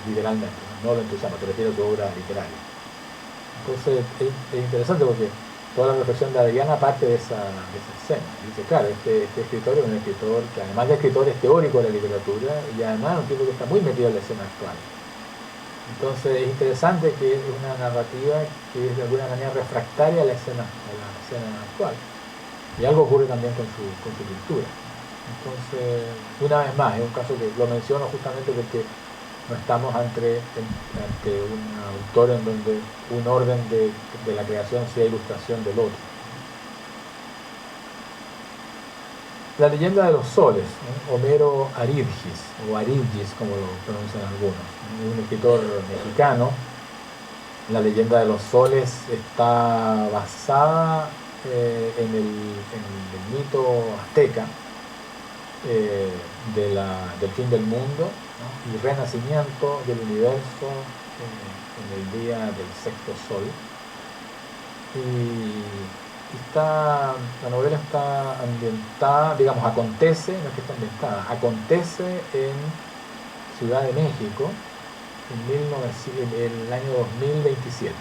literalmente, no lo entusiasma, te refiero a su obra literaria. Entonces es interesante porque toda la reflexión de Adriana parte de esa escena. Dice, claro, este escritor es un escritor que, además de escritor, es teórico de la literatura, y además un tipo que está muy metido en la escena actual. Entonces es interesante que es una narrativa que es de alguna manera refractaria a la escena actual. Y algo ocurre también con su pintura. Entonces, una vez más, es un caso que lo menciono justamente porque no estamos ante un autor en donde un orden de la creación sea ilustración del otro. La leyenda de los soles, ¿no? Homero Aridgis, o Aridgis como lo pronuncian algunos, ¿no?, un escritor mexicano. La leyenda de los soles está basada en el mito azteca del fin del mundo, ¿no? Y renacimiento del universo en el día del sexto sol. La novela está ambientada, digamos, acontece, no es que está ambientada, acontece en Ciudad de México en el año 2027.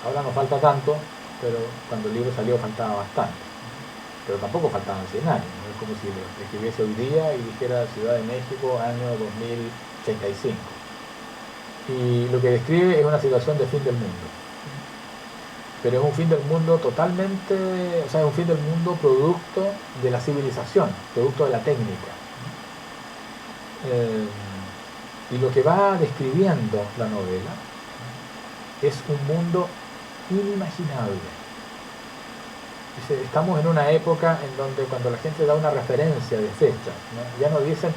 Ahora no falta tanto, pero cuando el libro salió faltaba bastante. Pero tampoco faltaban 100 años, ¿no? Es como si lo escribiese hoy día y dijera Ciudad de México, año 2085. Y lo que describe es una situación de fin del mundo. Pero es un fin del mundo totalmente, o sea, es un fin del mundo producto de la civilización, producto de la técnica. Y lo que va describiendo la novela es un mundo inimaginable. Dice, estamos en una época en donde cuando la gente da una referencia de fecha, ¿no? Ya no dicen,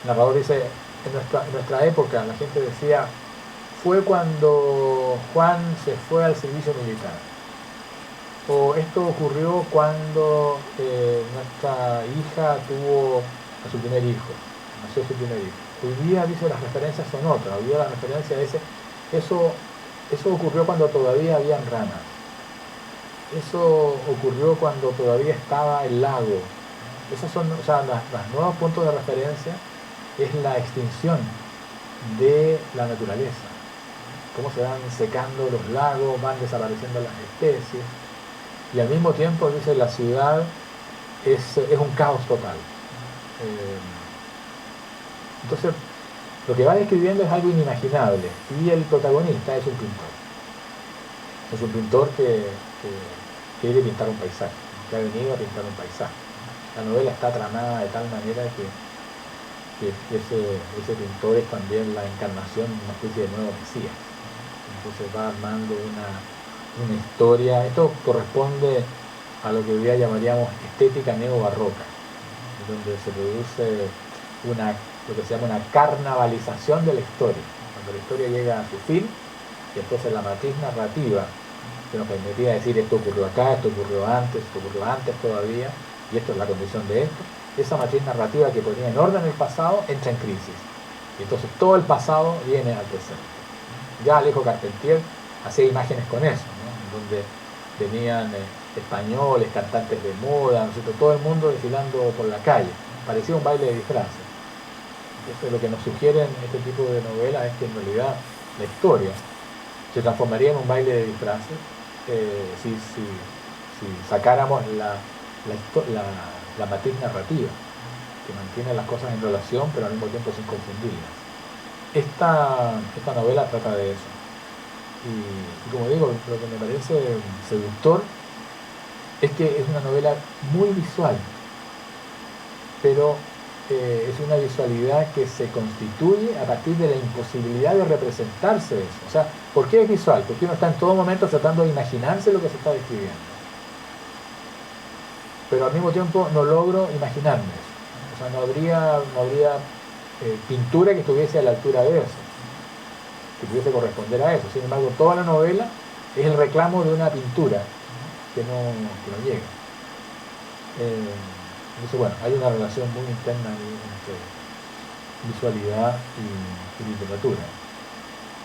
el narrador dice, en nuestra época la gente decía, fue cuando Juan se fue al servicio militar. O esto ocurrió cuando nuestra hija tuvo a su primer hijo, nació su primer hijo. Hoy día, dice, las referencias son otras. Hoy día la referencia es, eso ocurrió cuando todavía habían ranas. Eso ocurrió cuando todavía estaba el lago. Esos son, o sea, los nuevos puntos de referencia es la extinción de la naturaleza. Cómo se van secando los lagos, van desapareciendo las especies. Y al mismo tiempo, dice, la ciudad es un caos total. Entonces, lo que va describiendo es algo inimaginable. Y el protagonista es un pintor. Es un pintor que quiere pintar un paisaje, que ha venido a pintar un paisaje. La novela está tramada de tal manera que ese pintor es también la encarnación de una especie de nuevo Mesías. Entonces va armando una historia. Esto corresponde a lo que hoy día llamaríamos estética neobarroca, donde se produce lo que se llama una carnavalización de la historia. Cuando la historia llega a su fin, y entonces la matriz narrativa que nos permitía decir esto ocurrió acá, esto ocurrió antes todavía, y esto es la condición de esto, esa matriz narrativa que ponía en orden el pasado entra en crisis. Y entonces todo el pasado viene al presente. Ya Alejo Carpentier hacía imágenes con eso, ¿no? Donde venían españoles, cantantes de moda, ¿no? Todo el mundo desfilando por la calle. Parecía un baile de disfraces. Entonces lo que nos sugieren este tipo de novelas es que en realidad la historia se transformaría en un baile de disfraces si sacáramos la matriz narrativa que mantiene las cosas en relación pero al mismo tiempo sin confundirlas. Esta novela trata de eso y como digo, lo que me parece seductor es que es una novela muy visual, pero es una visualidad que se constituye a partir de la imposibilidad de representarse eso. O sea, ¿por qué es visual? Porque uno está en todo momento tratando de imaginarse lo que se está describiendo. Pero al mismo tiempo no logro imaginarme eso. O sea, no habría pintura que estuviese a la altura de eso, que pudiese corresponder a eso. Sin embargo, toda la novela es el reclamo de una pintura que no llega. Entonces, bueno, hay una relación muy interna entre visualidad y literatura.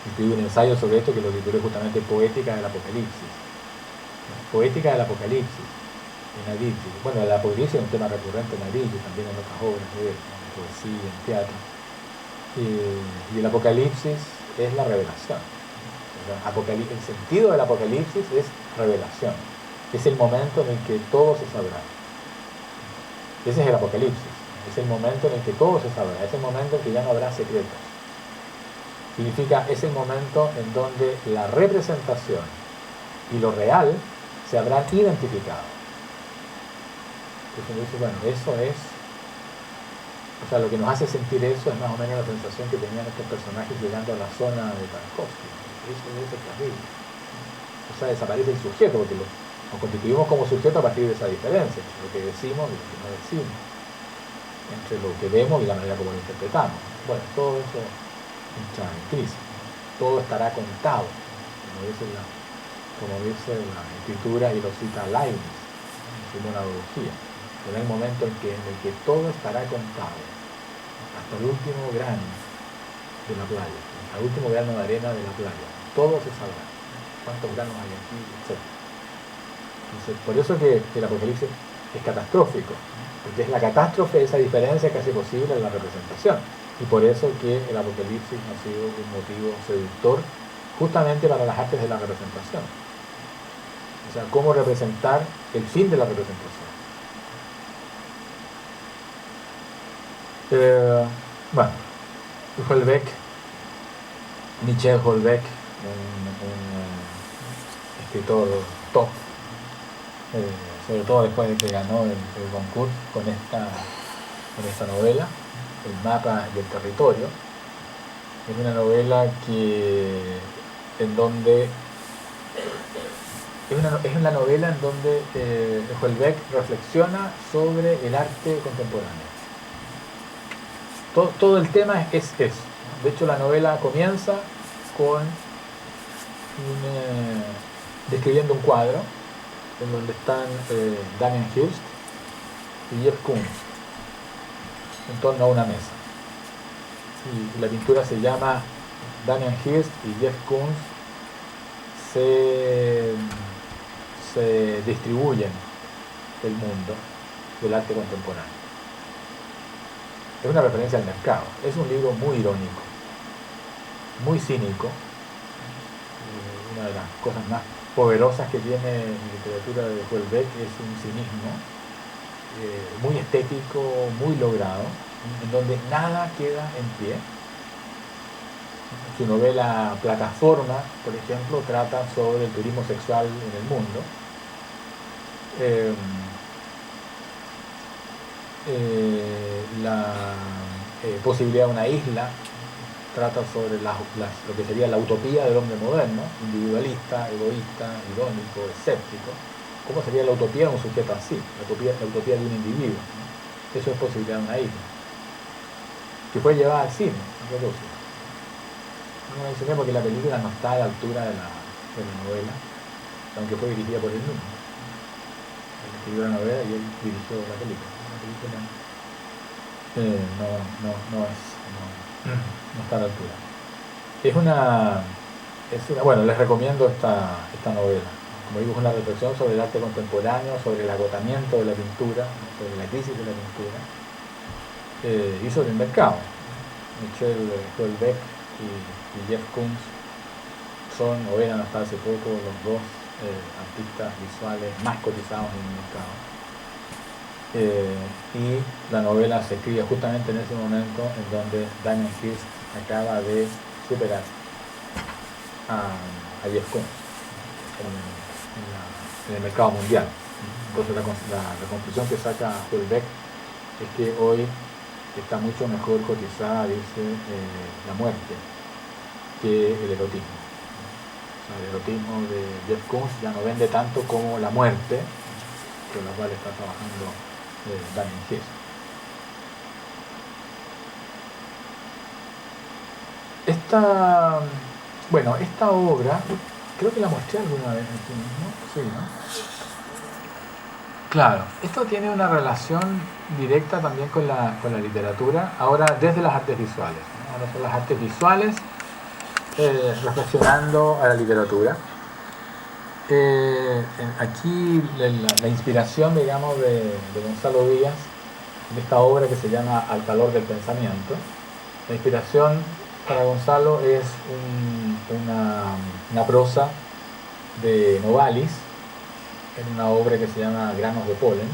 Escribí un ensayo sobre esto que lo titulé justamente Poética del Apocalipsis. Poética del Apocalipsis, en Adichie. Bueno, el Apocalipsis es un tema recurrente en Adichie, también en otras obras de poesía, en teatro. Y el Apocalipsis es la revelación. O sea, el sentido del Apocalipsis es revelación. Es el momento en el que todo se sabrá. Ese es el Apocalipsis, es el momento en el que todo se sabrá, es el momento en que ya no habrá secretos. Significa, es el momento en donde la representación y lo real se habrán identificado. Entonces uno dice, bueno, eso es, o sea, lo que nos hace sentir eso es más o menos la sensación que tenían estos personajes llegando a la zona de Tarkovsky. Eso es terrible. O sea, desaparece el sujeto, porque nos constituimos como sujeto a partir de esa diferencia entre lo que decimos y lo que no decimos, entre lo que vemos y la manera como lo interpretamos. Bueno, todo eso entra en crisis, todo estará contado, como dice como dice la escritura y lo cita Leibniz en su monadología. Será el momento en el que todo estará contado, hasta el último grano de la playa, hasta el último grano de arena de la playa. Todo se sabrá. ¿Cuántos granos hay aquí? Etcétera. Entonces, por eso que el Apocalipsis es catastrófico, porque es la catástrofe, esa diferencia que hace posible la representación. Y por eso que el Apocalipsis ha sido un motivo seductor justamente para las artes de la representación. O sea, cómo representar el fin de la representación. Bueno, Houellebecq, Michel Houellebecq, un escritor top, sobre todo después de que ganó el concurso con esta novela, El mapa y el territorio. Es una novela en donde es una novela en donde Houellebecq reflexiona sobre el arte contemporáneo. Todo el tema es eso. De hecho, la novela comienza con describiendo un cuadro en donde están Damien Hirst y Jeff Koons en torno a una mesa. Y la pintura se llama Damien Hirst y Jeff Koons se distribuyen el mundo del arte contemporáneo. Es una referencia al mercado. Es un libro muy irónico, muy cínico. Una de las cosas más poderosas que tiene la literatura de Houellebecq es un cinismo muy estético, muy logrado, en donde nada queda en pie. Su novela Plataforma, por ejemplo, trata sobre el turismo sexual en el mundo. La posibilidad de una isla trata sobre lo que sería la utopía del hombre moderno, individualista, egoísta, irónico, escéptico. ¿Cómo sería la utopía de un sujeto así? La utopía de un individuo, ¿no? Eso es posibilidad de una isla, que fue llevada al cine, a propósito. No lo mencioné porque la película no está a la altura de la novela, aunque fue dirigida por él mismo. Él escribió la novela y él dirigió la película. La película no está a la altura. Bueno, les recomiendo esta novela. Como digo, es una reflexión sobre el arte contemporáneo, sobre el agotamiento de la pintura, sobre la crisis de la pintura y sobre el mercado. Michel Houellebecq y Jeff Koons son o eran hasta hace poco los dos artistas visuales más cotizados en el mercado. Y la novela se escribe justamente en ese momento en donde Damien Hirst acaba de superar a Jeff Koons en el mercado mundial. Entonces la conclusión que saca Houellebecq es que hoy está mucho mejor cotizada, dice, la muerte que el erotismo. O sea, el erotismo de Jeff Koons ya no vende tanto como la muerte, con la cual está trabajando Damien Hirst. Esta obra, creo que la mostré alguna vez aquí mismo, sí, ¿no? Claro, esto tiene una relación directa también con la literatura, ahora desde las artes visuales, ¿no? Ahora son las artes visuales reflexionando a la literatura. Aquí la inspiración, digamos, de Gonzalo Díaz, de esta obra que se llama Al calor del pensamiento. La inspiración para Gonzalo es una prosa de Novalis, en una obra que se llama Granos de polen,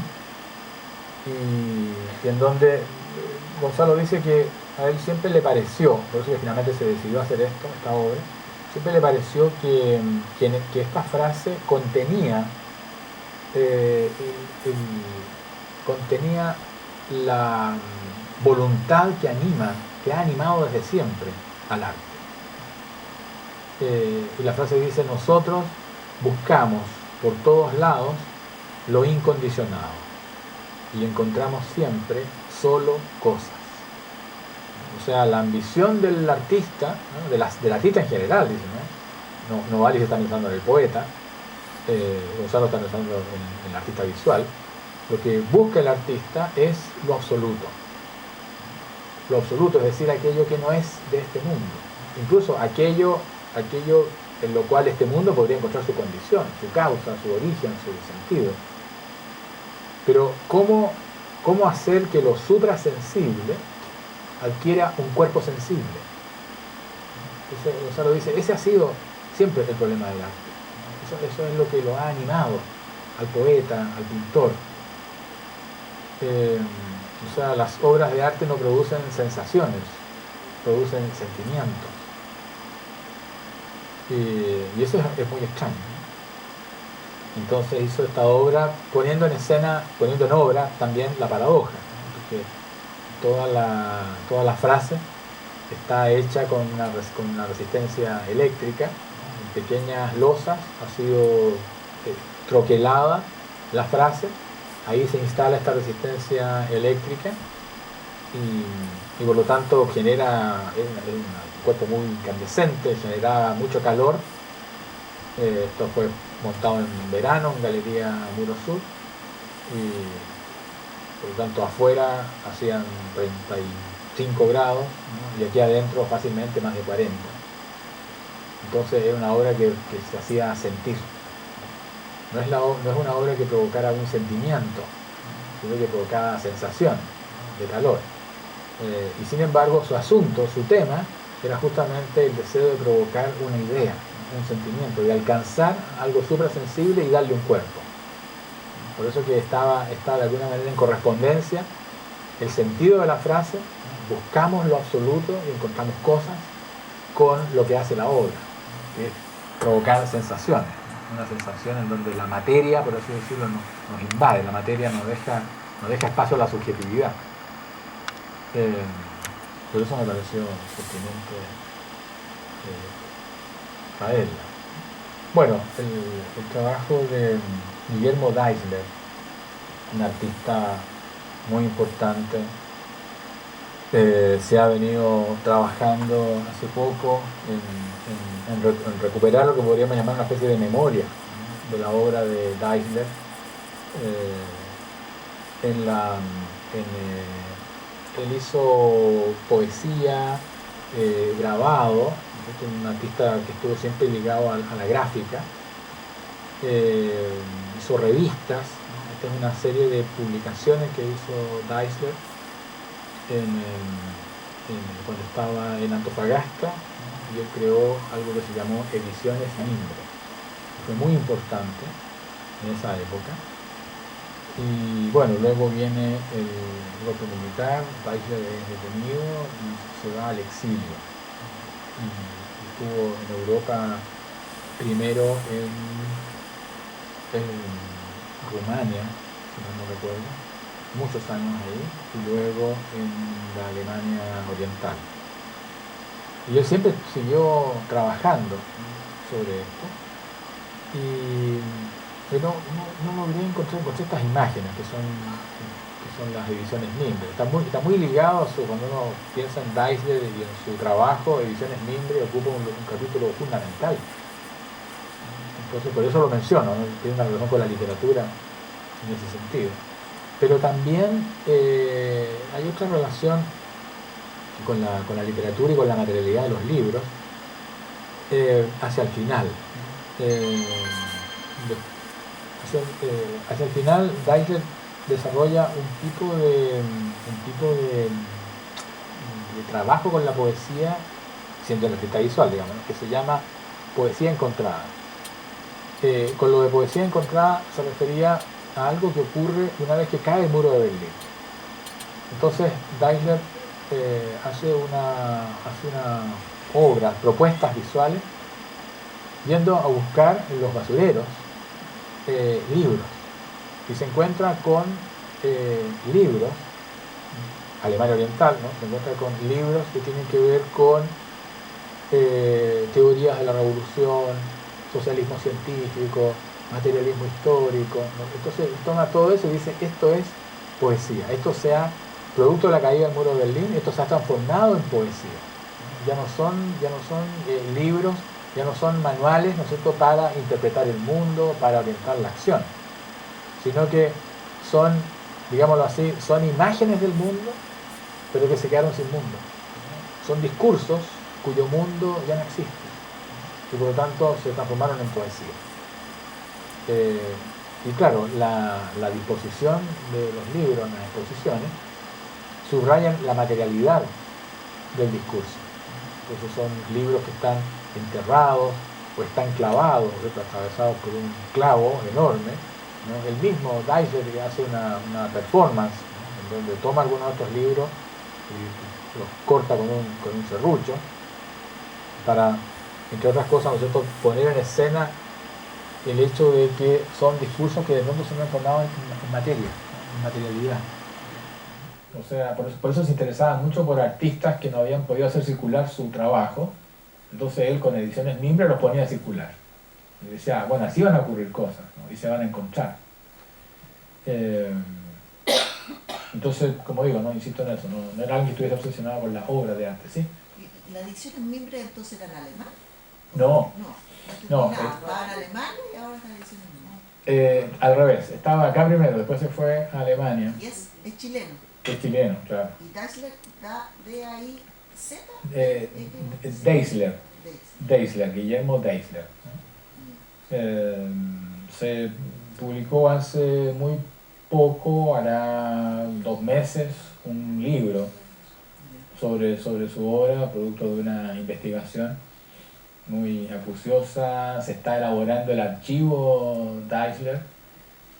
y en donde Gonzalo dice que a él siempre le pareció, por eso que finalmente se decidió hacer esta obra, siempre le pareció que esta frase contenía la voluntad que ha animado desde siempre al arte. Y la frase dice: nosotros buscamos por todos lados lo incondicionado y encontramos siempre solo cosas. O sea, la ambición del artista, ¿no? del artista en general, dice, ¿no? Novalis está pensando en el poeta, Gonzalo está pensando en el artista visual, lo que busca el artista es lo absoluto. Lo absoluto, es decir, aquello que no es de este mundo. Incluso aquello en lo cual este mundo podría encontrar su condición, su causa, su origen, su sentido. Pero ¿cómo hacer que lo suprasensible adquiera un cuerpo sensible? Entonces Gonzalo dice, ese ha sido siempre el problema del arte. Eso es lo que lo ha animado al poeta, al pintor. O sea, las obras de arte no producen sensaciones, producen sentimientos. Y eso es muy extraño. Entonces hizo esta obra poniendo en obra también la paradoja, ¿no? Porque toda la frase está hecha con una resistencia eléctrica, en pequeñas losas, ha sido troquelada la frase, ahí se instala esta resistencia eléctrica y por lo tanto genera un cuerpo muy incandescente, genera mucho calor. Esto fue montado en verano en Galería Muro Sur y por lo tanto afuera hacían 35 grados, ¿no? Y aquí adentro fácilmente más de 40. Entonces era una obra que se hacía sentir. No es una obra que provocara un sentimiento, sino que provocaba sensación de calor. Y sin embargo su asunto, su tema, era justamente el deseo de provocar una idea, un sentimiento, de alcanzar algo suprasensible y darle un cuerpo. Por eso que estaba de alguna manera en correspondencia el sentido de la frase, buscamos lo absoluto y encontramos cosas, con lo que hace la obra, que es provocar sensaciones, una sensación en donde la materia, por así decirlo, nos invade, la materia nos deja espacio a la subjetividad. Por eso me pareció pertinente traerla. Bueno, el trabajo de Guillermo Deisler, un artista muy importante, se ha venido trabajando hace poco en recuperar lo que podríamos llamar una especie de memoria de la obra de Deisler. Él hizo poesía, grabado, es un artista que estuvo siempre ligado a la gráfica, hizo revistas, ¿no? Esta es una serie de publicaciones que hizo Deisler cuando estaba en Antofagasta, ¿no? Y él creó algo que se llamó Ediciones Mimbre. Fue muy importante en esa época. Y bueno, luego viene el golpe militar, Deisler es detenido y se va al exilio. Y estuvo en Europa primero en Rumania, si no recuerdo, muchos años ahí, y luego en la Alemania Oriental. Y él siempre siguió trabajando sobre esto. Pero no logré encontré estas imágenes que son las ediciones Mimbre. Está muy ligado cuando uno piensa en Deisler y en su trabajo, ediciones Mimbre ocupa un capítulo fundamental. Entonces por eso lo menciono, ¿no? Tiene una relación con la literatura en ese sentido. Pero también hay otra relación con la literatura y con la materialidad de los libros hacia el final. Hacia el final, Deisler desarrolla un tipo de trabajo con la poesía, siendo el artista visual, digamos, que se llama poesía encontrada. Con lo de poesía encontrada se refería a algo que ocurre una vez que cae el muro de Berlín. Entonces Deisler hace una obra, propuestas visuales, yendo a buscar en los basureros libros, y se encuentra con libros, Alemania Oriental, ¿no? Se encuentra con libros que tienen que ver con teorías de la revolución, socialismo científico, materialismo histórico, ¿no? Entonces toma todo eso y dice, esto es poesía, esto sea producto de la caída del muro de Berlín, esto se ha transformado en poesía. Ya no son libros Ya no son manuales, ¿no es cierto?, para interpretar el mundo, para orientar la acción, sino que son, digámoslo así, son imágenes del mundo, pero que se quedaron sin mundo. Son discursos cuyo mundo ya no existe y por lo tanto se transformaron en poesía. Y claro, la disposición de los libros en las exposiciones subrayan la materialidad del discurso. Entonces son libros que están enterrados o están clavados, atravesados por un clavo enorme, ¿no? El mismo Deisler hace una performance, ¿no?, en donde toma algunos otros libros y los corta con un serrucho para, entre otras cosas, ¿no es cierto?, poner en escena el hecho de que son discursos que de pronto se han transformado en materia, en materialidad. O sea, por eso se interesaba mucho por artistas que no habían podido hacer circular su trabajo. Entonces él con Ediciones Mimbre los ponía a circular. Y decía, bueno, así van a ocurrir cosas, ¿no?, y se van a encontrar. Entonces, como digo, no insisto en eso, no era alguien que estuviera obsesionado con la obra de arte, ¿sí? ¿Y las Ediciones Mimbre entonces eran alemán? No. No, estaba en Alemania y ahora están Ediciones Mimbre. Al revés, estaba acá primero, después se fue a Alemania. Y es chileno. Es chileno, claro. ¿Y Deisler da D-A-I-Z? Deisler, Guillermo Deisler. Se publicó hace muy poco, hará 2 meses, un libro sobre su obra, producto de una investigación muy acuciosa. Se está elaborando el archivo Deisler,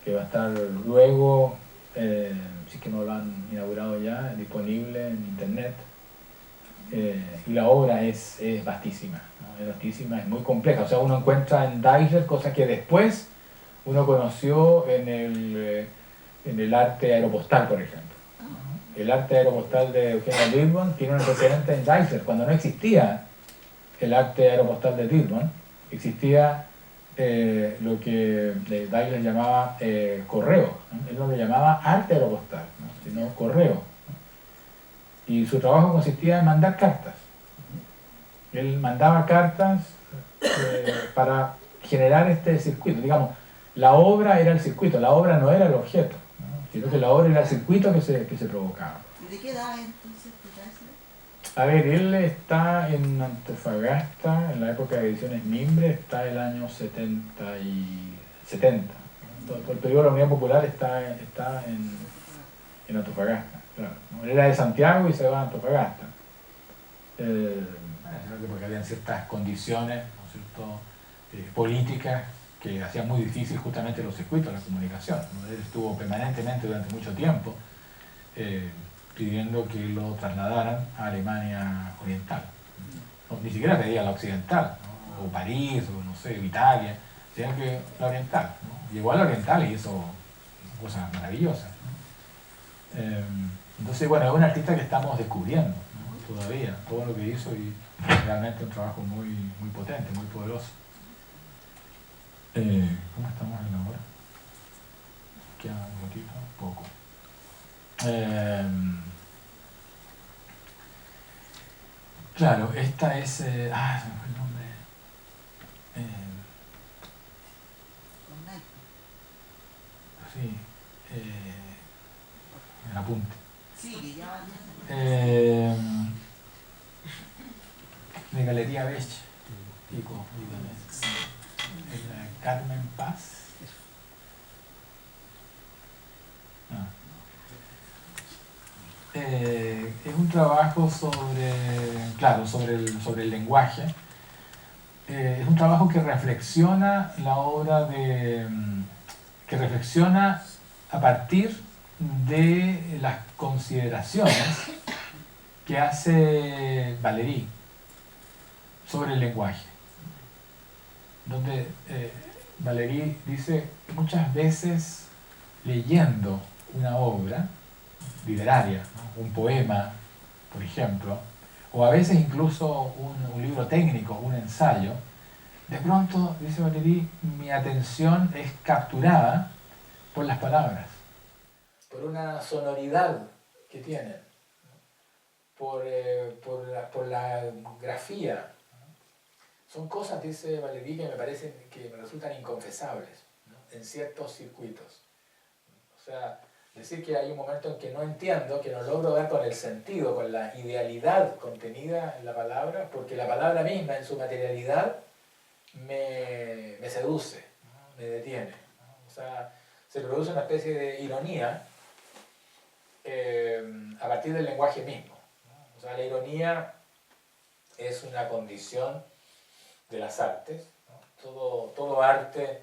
que va a estar luego, si es que no lo han inaugurado ya, disponible en internet. Y la obra es vastísima, ¿no? Es vastísima, es muy compleja. O sea, uno encuentra en Deisler cosas que después uno conoció en el arte aeropostal, por ejemplo. El arte aeropostal de Eugenio Dirkman tiene un antecedente en Deisler. Cuando no existía el arte aeropostal de Dirkman, existía lo que Deisler llamaba correo, ¿no? Él no lo llamaba arte aeropostal, ¿no?, sino correo. Y su trabajo consistía en mandar cartas. Él mandaba cartas para generar este circuito. Digamos, la obra era el circuito, la obra no era el objeto, ¿no?, sino que la obra era el circuito que se provocaba. ¿Y de qué edad entonces Deisler? A ver, él está en Antofagasta, en la época de Ediciones Mimbre, está el año 70. Todo el periodo de la Unidad Popular está en Antofagasta, claro, ¿no? Él era de Santiago y se va a Antofagasta. Porque habían ciertas condiciones, ¿no es cierto?, políticas que hacían muy difícil justamente los circuitos, la comunicación, ¿no? Él estuvo permanentemente durante mucho tiempo pidiendo que lo trasladaran a Alemania Oriental. No, ni siquiera pedía la Occidental, ¿no?, o París, o no sé, Italia, sino que la Oriental, ¿no? Llegó a la Oriental y hizo cosas maravillosas, ¿no? Entonces, bueno, es un artista que estamos descubriendo, ¿no?, todavía, todo lo que hizo, y realmente un trabajo muy, muy potente, muy poderoso. ¿Cómo estamos en la hora? Queda un ratito, poco. Claro, esta es... se me fue el nombre. Sí, el apunte. Sí, ya. De Galería Bech, Pico, Carmen Paz. Es un trabajo sobre el lenguaje. Es un trabajo que reflexiona la obra que reflexiona a partir de las consideraciones que hace Valéry sobre el lenguaje, donde Valéry dice que muchas veces leyendo una obra literaria, ¿no?, un poema, por ejemplo, o a veces incluso un libro técnico, un ensayo, de pronto, dice Valéry, mi atención es capturada por las palabras, por una sonoridad que tienen, por la grafía, son cosas, dice Valéry, que me parecen, que me resultan inconfesables, ¿no? En ciertos circuitos. O sea, decir que hay un momento en que no entiendo, que no logro dar con el sentido, con la idealidad contenida en la palabra, porque la palabra misma en su materialidad me seduce, ¿no? Me detiene, ¿no? O sea, se produce una especie de ironía a partir del lenguaje mismo, ¿no? O sea, la ironía es una condición de las artes, ¿no? Todo arte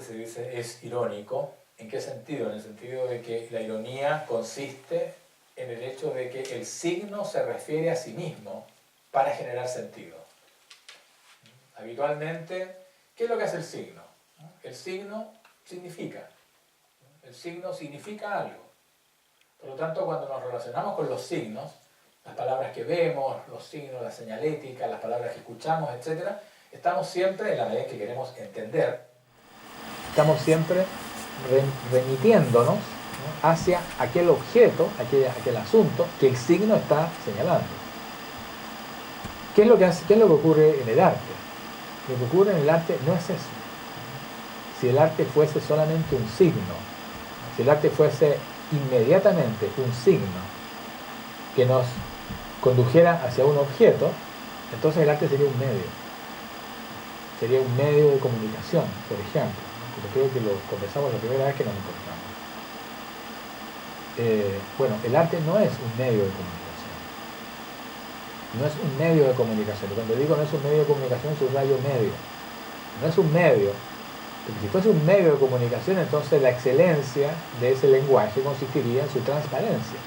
se dice es irónico. ¿En qué sentido? En el sentido de que la ironía consiste en el hecho de que el signo se refiere a sí mismo para generar sentido. Habitualmente, ¿qué es lo que hace el signo? El signo significa. El signo significa algo. Por lo tanto, cuando nos relacionamos con los signos, las palabras que vemos, los signos, la señalética, las palabras que escuchamos, etc., estamos siempre, en la medida que queremos entender, estamos siempre remitiéndonos, ¿no?, hacia aquel objeto, aquel asunto que el signo está señalando. ¿Qué es lo que ocurre en el arte? Lo que ocurre en el arte no es eso. Si el arte fuese solamente un signo, si el arte fuese inmediatamente un signo que nos condujera hacia un objeto, entonces el arte sería un medio. Sería un medio de comunicación, por ejemplo, ¿no? Como creo que lo conversamos la primera vez que nos encontramos. Bueno, el arte no es un medio de comunicación. No es un medio de comunicación. Y cuando digo no es un medio de comunicación, subrayo medio. No es un medio. Porque si fuese un medio de comunicación, entonces la excelencia de ese lenguaje consistiría en su transparencia.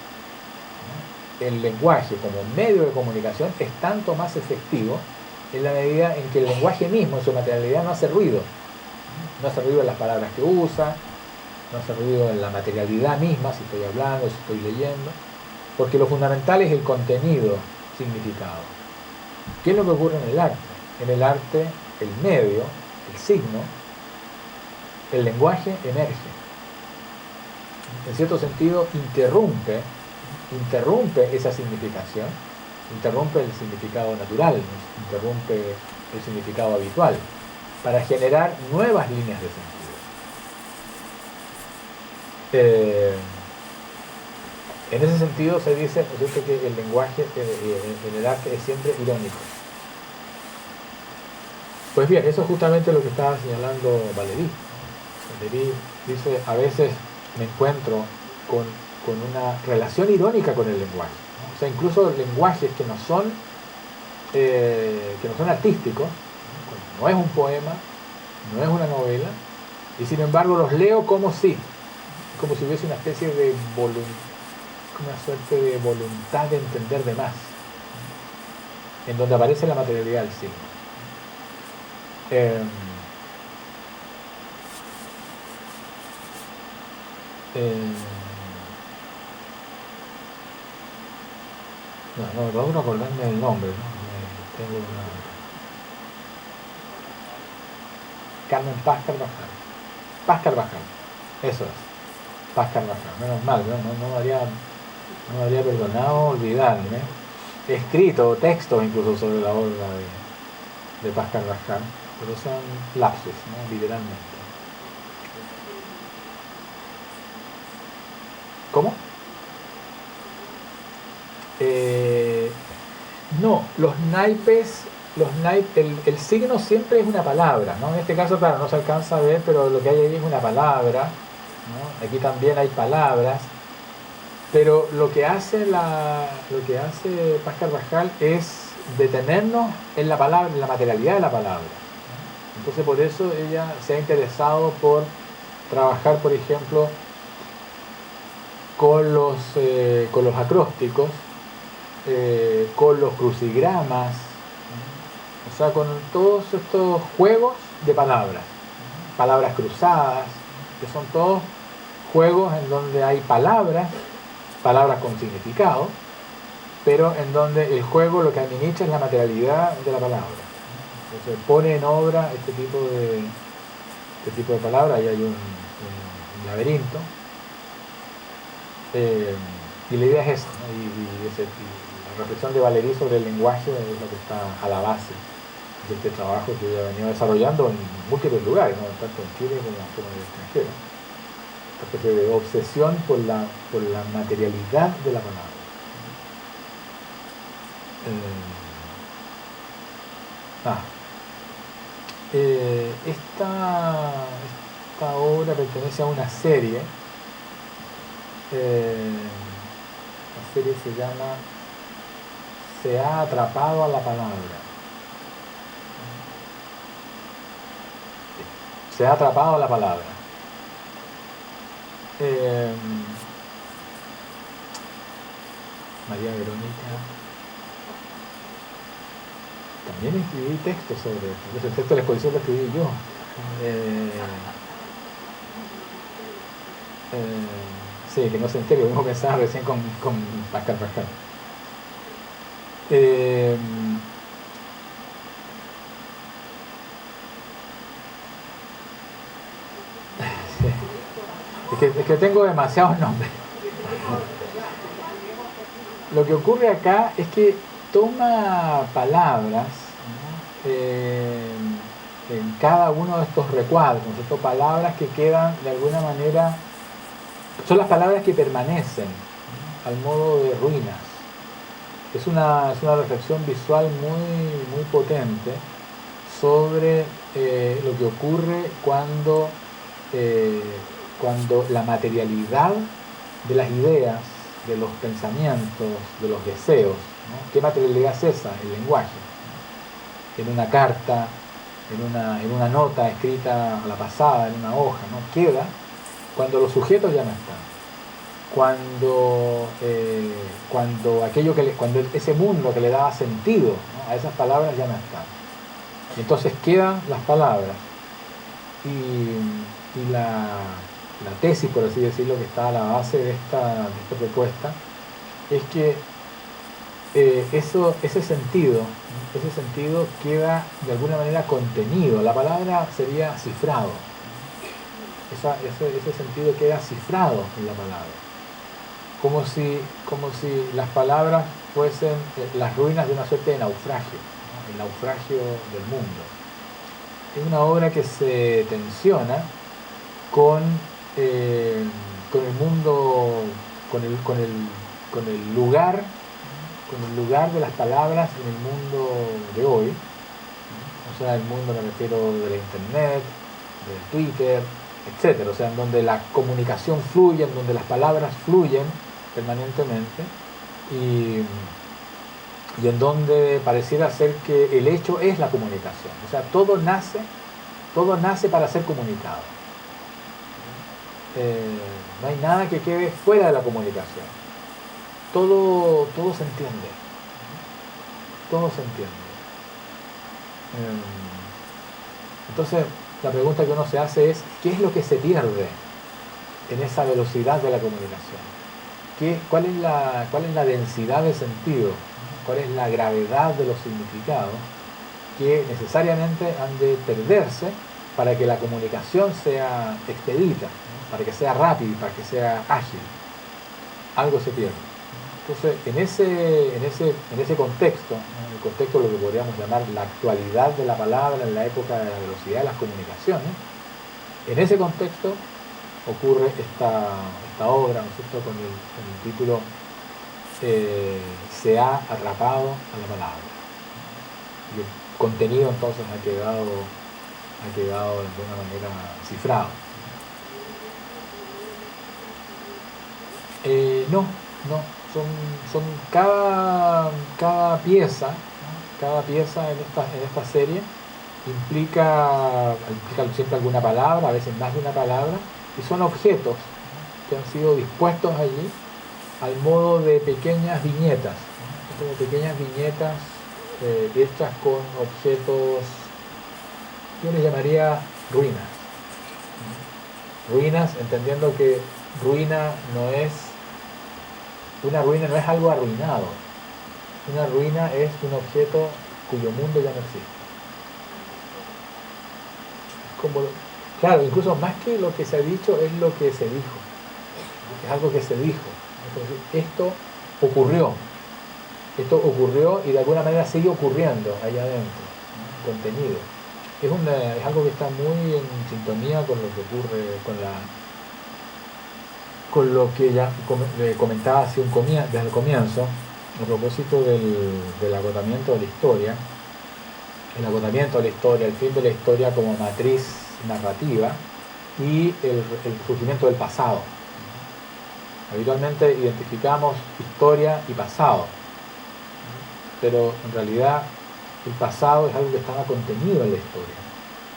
El lenguaje como medio de comunicación es tanto más efectivo en la medida en que el lenguaje mismo, en su materialidad, no hace ruido. No hace ruido en las palabras que usa, no hace ruido en la materialidad misma, si estoy hablando, si estoy leyendo, porque lo fundamental es el contenido significado. ¿Qué es lo que ocurre en el arte? En el arte, el medio, el signo, el lenguaje emerge. En cierto sentido, interrumpe esa significación, interrumpe el significado natural, interrumpe el significado habitual, para generar nuevas líneas de sentido. En ese sentido se dice, ¿no es cierto?, que el lenguaje en el arte es siempre irónico. Pues bien, eso es justamente lo que estaba señalando Valéry. Valéry dice, a veces me encuentro con una relación irónica con el lenguaje, ¿no? O sea, incluso lenguajes que no son artísticos, ¿no? No es un poema, no es una novela, y sin embargo los leo como si hubiese una especie de una suerte de voluntad de entender de más, ¿no?, en donde aparece la materialidad del signo. No logro acordarme del nombre, ¿no? Tengo una... Carmen Paz Carvajal. Paz Carvajal, eso es. Paz Carvajal, menos mal, no me habría perdonado olvidarme. He escrito textos incluso sobre la obra de Paz Carvajal, pero son lapsus, ¿no?, literalmente. ¿Cómo? No, los naipes, el signo siempre es una palabra, ¿no? En este caso, claro, no se alcanza a ver, pero lo que hay ahí es una palabra, ¿no? Aquí también hay palabras, pero lo que hace Paz Carvajal es detenernos en la palabra, en la materialidad de la palabra, ¿no? Entonces, por eso ella se ha interesado por trabajar, por ejemplo, con los acrósticos, con los crucigramas, o sea, con todos estos juegos de palabras, palabras cruzadas, que son todos juegos en donde hay palabras con significado, pero en donde el juego lo que administra es la materialidad de la palabra. Entonces pone en obra este tipo de palabras. Ahí hay un laberinto. Y la idea es esa, ¿no? Y reflexión de Valéry sobre el lenguaje es lo que está a la base de este trabajo que ella ha venido desarrollando en múltiples lugares, ¿no? Tanto en Chile como en el extranjero. Esta especie de obsesión por la materialidad de la palabra. Esta obra pertenece a una serie. La serie se llama Se ha atrapado a la palabra. Se ha atrapado a la palabra. María Verónica. También escribí textos sobre esto. El texto de la exposición lo escribí yo. Sí, que no se entere, lo mismo pensaba recién con Pascal. Es que tengo demasiados nombres. Lo que ocurre acá es que toma palabras, ¿no? En cada uno de estos recuadros, ¿no es cierto? Palabras que quedan de alguna manera, son las palabras que permanecen, ¿no? Al modo de ruinas. Es una reflexión visual muy potente sobre lo que ocurre cuando la materialidad de las ideas, de los pensamientos, de los deseos, ¿no? ¿Qué materialidad es esa? El lenguaje, ¿no? En una carta, en una nota escrita a la pasada, en una hoja, ¿no? Queda cuando los sujetos ya no están. Cuando ese mundo que le daba sentido, ¿no? A esas palabras ya no está. Y entonces quedan las palabras y la tesis, por así decirlo, que está a la base de esta propuesta es que ese sentido queda de alguna manera contenido. La palabra sería cifrado. Ese sentido queda cifrado en la palabra. Como si las palabras fuesen las ruinas de una suerte de naufragio, ¿no? El naufragio del mundo. Es una obra que se tensiona con el mundo, con el lugar de las palabras en el mundo de hoy. O sea, el mundo, me refiero, de la internet, del Twitter, etcétera. O sea, en donde la comunicación fluye, en donde las palabras fluyen permanentemente y en donde pareciera ser que el hecho es la comunicación. O sea, todo nace para ser comunicado. No hay nada que quede fuera de la comunicación. Todo se entiende. Todo se entiende. Entonces, la pregunta que uno se hace es, ¿qué es lo que se pierde en esa velocidad de la comunicación? ¿Cuál es la densidad de sentido? ¿Cuál es la gravedad de los significados que necesariamente han de perderse para que la comunicación sea expedita, ¿no? Para que sea rápida, para que sea ágil? Algo se pierde. Entonces, en ese contexto, en el contexto de lo que podríamos llamar la actualidad de la palabra en la época de la velocidad de las comunicaciones, en ese contexto ocurre esta obra, ¿no es cierto?, con el título Se ha atrapado a la palabra. Y el contenido entonces ha quedado de alguna manera cifrado. No, son cada pieza, ¿no? Cada pieza en esta serie implica siempre alguna palabra, a veces más de una palabra, y son objetos, ¿no? Que han sido dispuestos allí al modo de pequeñas viñetas, ¿no? Como pequeñas viñetas hechas con objetos, yo les llamaría ruinas. Ruinas, entendiendo que una ruina no es algo arruinado. Una ruina es un objeto cuyo mundo ya no existe. Claro, incluso más que lo que se ha dicho es lo que se dijo. Es algo que se dijo. Entonces, esto ocurrió. Esto ocurrió y de alguna manera sigue ocurriendo allá adentro, ¿no? Contenido. Es algo que está muy en sintonía con lo que ocurre con lo que ya comentaba desde el comienzo, a propósito del agotamiento de la historia, el agotamiento de la historia, el fin de la historia como matriz narrativa y el surgimiento del pasado. Habitualmente identificamos historia y pasado, pero en realidad el pasado es algo que estaba contenido en la historia.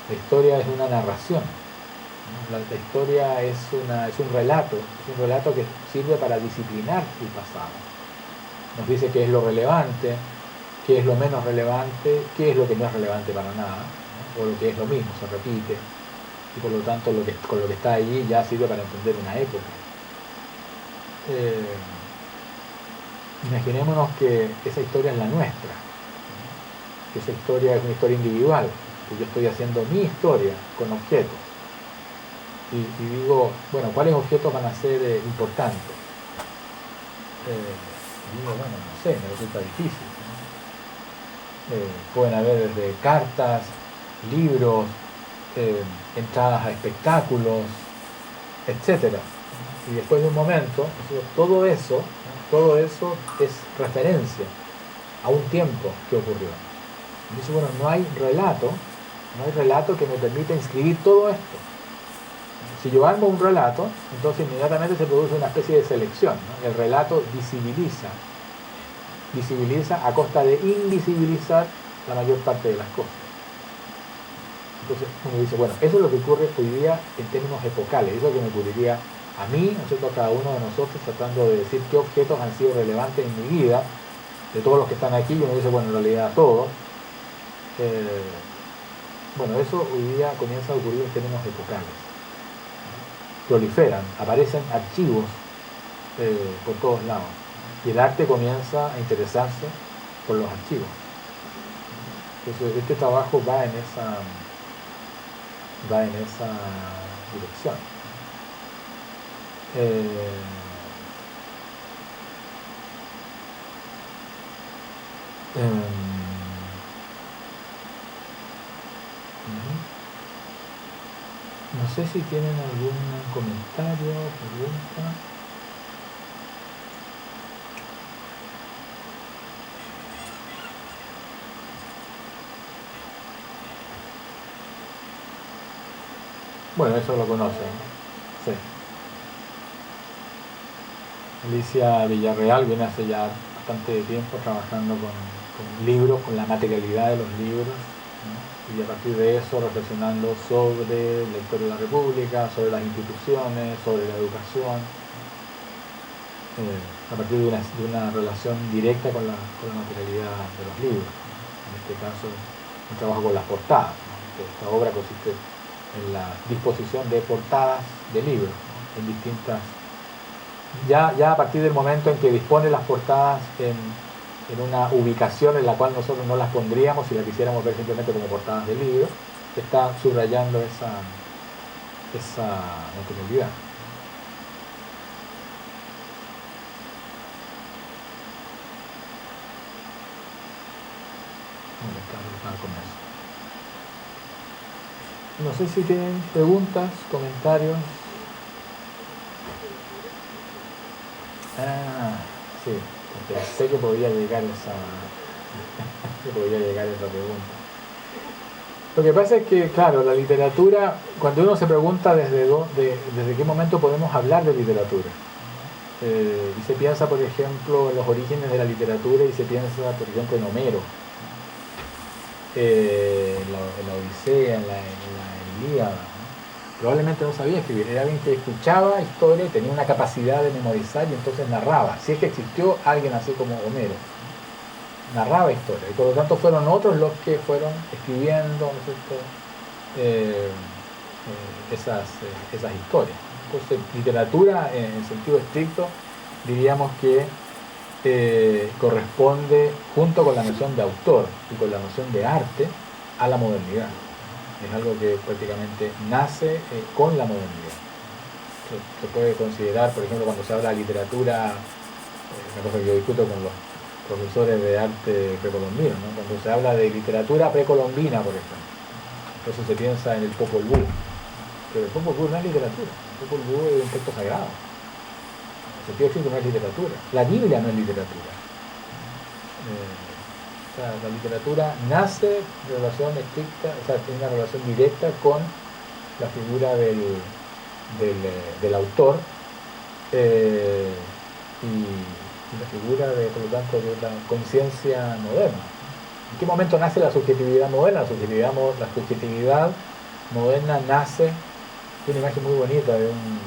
La historia es una narración. La historia es un relato que sirve para disciplinar el pasado. Nos dice qué es lo relevante, qué es lo menos relevante, qué es lo que no es relevante para nada, ¿no? O lo que es lo mismo, se repite, y por lo tanto con lo que está allí ya sirve para entender una época. Imaginémonos que esa historia es la nuestra, ¿no? Que esa historia es una historia individual, que yo estoy haciendo mi historia con objetos. Y digo, bueno, ¿cuáles objetos van a ser importantes? Digo, bueno, no sé, me resulta difícil, ¿no? Pueden haber desde cartas, libros, entradas a espectáculos, etc. Y después de un momento, todo eso es referencia a un tiempo que ocurrió. Y dice, bueno, no hay relato que me permita inscribir todo esto. Si yo armo un relato, entonces inmediatamente se produce una especie de selección, ¿no? El relato visibiliza a costa de invisibilizar la mayor parte de las cosas. Entonces uno dice, bueno, eso es lo que ocurre hoy día en términos epocales, eso es lo que me ocurriría a mí, ¿no es cierto?, a cada uno de nosotros, tratando de decir qué objetos han sido relevantes en mi vida, de todos los que están aquí, y uno dice, bueno, en realidad todos. Bueno, eso hoy día comienza a ocurrir en términos epocales. Proliferan, aparecen archivos por todos lados. Y el arte comienza a interesarse por los archivos. Entonces, este trabajo va en esa dirección. No sé si tienen algún comentario, pregunta. Bueno, eso lo conocen, sí. Alicia Villarreal viene hace ya bastante tiempo trabajando con libros, con la materialidad de los libros, ¿no? Y a partir de eso reflexionando sobre la historia de la República, sobre las instituciones, sobre la educación, a partir de una relación directa con la materialidad de los libros, ¿no? En este caso, un trabajo con las portadas, ¿no? Esta obra consiste en la disposición de portadas de libros, ¿no? En distintas... Ya a partir del momento en que dispone las portadas en una ubicación en la cual nosotros no las pondríamos si las quisiéramos ver simplemente como portadas de libros, está subrayando esa materialidad. No sé si tienen preguntas, comentarios. Sí, pensé que podía llegar esa pregunta. Lo que pasa es que, claro, la literatura, cuando uno se pregunta desde qué momento podemos hablar de literatura, y se piensa, por ejemplo, en los orígenes de la literatura y se piensa, por ejemplo, en Homero, en la Odisea, en la Ilíada, ¿no? Probablemente no sabía escribir, era alguien que escuchaba historia y tenía una capacidad de memorizar y entonces narraba. Si es que existió alguien así como Homero, narraba historia y por lo tanto fueron otros los que fueron escribiendo, ¿no es cierto?, esas historias. Entonces, literatura en sentido estricto diríamos que corresponde junto con la noción de autor y con la noción de arte a la modernidad. Es algo que prácticamente nace con la modernidad. Se puede considerar, por ejemplo, cuando se habla de literatura, una cosa que yo discuto con los profesores de arte precolombino, ¿no? Cuando se habla de literatura precolombina, por ejemplo, entonces se piensa en el Popol Vuh, pero el Popol Vuh no es literatura, el Popol Vuh es un texto sagrado, el sentido estricto no es literatura, la Biblia no es literatura. O sea, la literatura nace de relación estricta, o sea, tiene una relación directa con la figura del autor y la figura, por lo tanto, de la conciencia moderna. ¿En qué momento nace la subjetividad moderna? La subjetividad moderna nace de una imagen muy bonita de un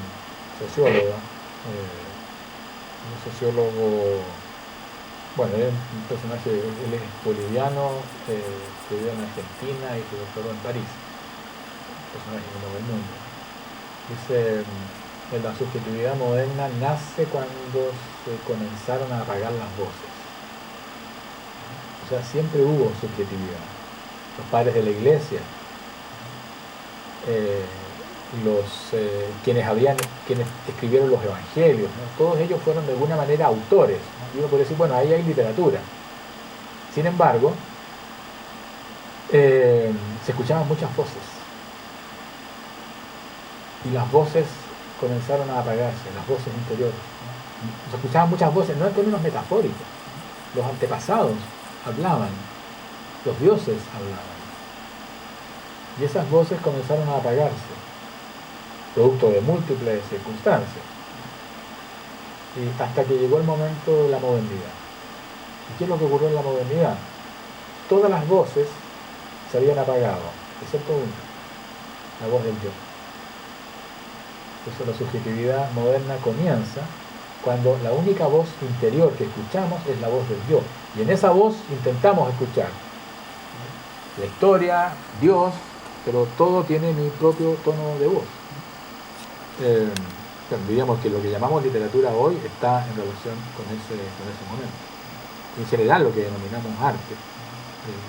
sociólogo, bueno, él es un personaje, él es boliviano, estudió en Argentina y se doctoró en París, un personaje que mueve el mundo. Dice, la subjetividad moderna nace cuando se comenzaron a apagar las voces. O sea, siempre hubo subjetividad. Los padres de la iglesia, quienes escribieron los evangelios, ¿no? Todos ellos fueron de alguna manera autores, ¿no? Y uno puede decir, bueno, ahí hay literatura. Sin embargo, se escuchaban muchas voces. Y las voces comenzaron a apagarse, las voces interiores, ¿no? Se escuchaban muchas voces, no en términos metafóricos. Los antepasados hablaban, los dioses hablaban. Y esas voces comenzaron a apagarse, producto de múltiples circunstancias. Y hasta que llegó el momento de la modernidad. ¿Y qué es lo que ocurrió en la modernidad? Todas las voces se habían apagado, excepto una, la voz del yo. Por eso la subjetividad moderna comienza cuando la única voz interior que escuchamos es la voz del yo. Y en esa voz intentamos escuchar la historia, Dios, pero todo tiene mi propio tono de voz. Diríamos que lo que llamamos literatura hoy está en relación con ese momento. En general lo que denominamos arte,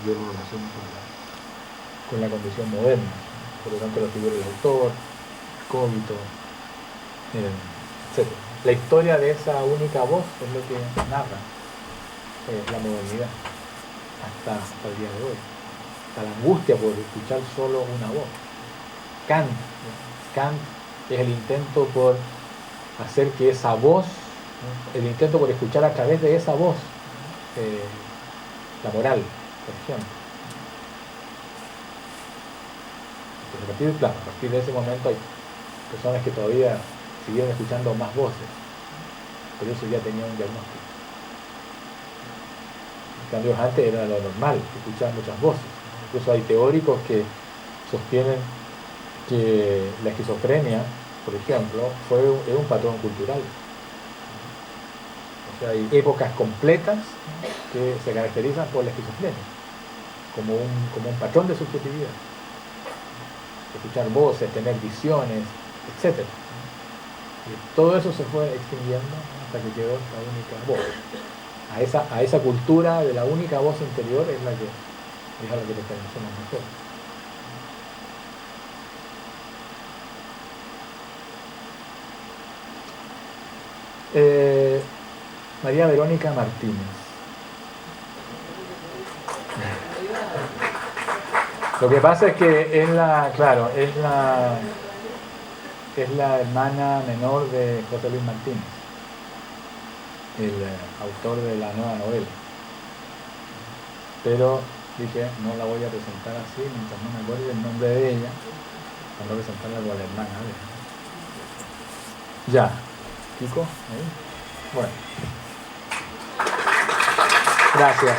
yo lo relaciono con la condición moderna. Por lo tanto, la figura del autor, cogito, etc. La historia de esa única voz es lo que narra la modernidad hasta el día de hoy. Hasta la angustia por escuchar solo una voz. Kant es el intento por hacer que esa voz, el intento por escuchar a través de esa voz la moral, por ejemplo. Entonces, a partir de ese momento hay personas que todavía siguieron escuchando más voces, pero eso ya tenía un diagnóstico. En cambio, antes era lo normal, que escuchaban muchas voces. Incluso hay teóricos que sostienen que la esquizofrenia, por ejemplo, es un patrón cultural. O sea, hay épocas completas que se caracterizan por la esquizofrenia, como un patrón de subjetividad. Escuchar voces, tener visiones, etc. Y todo eso se fue extinguiendo hasta que quedó la única voz. A esa cultura de la única voz interior es a la que pertenecemos nosotros. María Verónica Martínez. Lo que pasa es que es la hermana menor de José Luis Martínez, el autor de la nueva novela. Pero dije, no la voy a presentar así mientras no me acuerde el nombre de ella, para no presentarla como la hermana de ella. Ya, Kiko, ahí. Bueno. Gracias.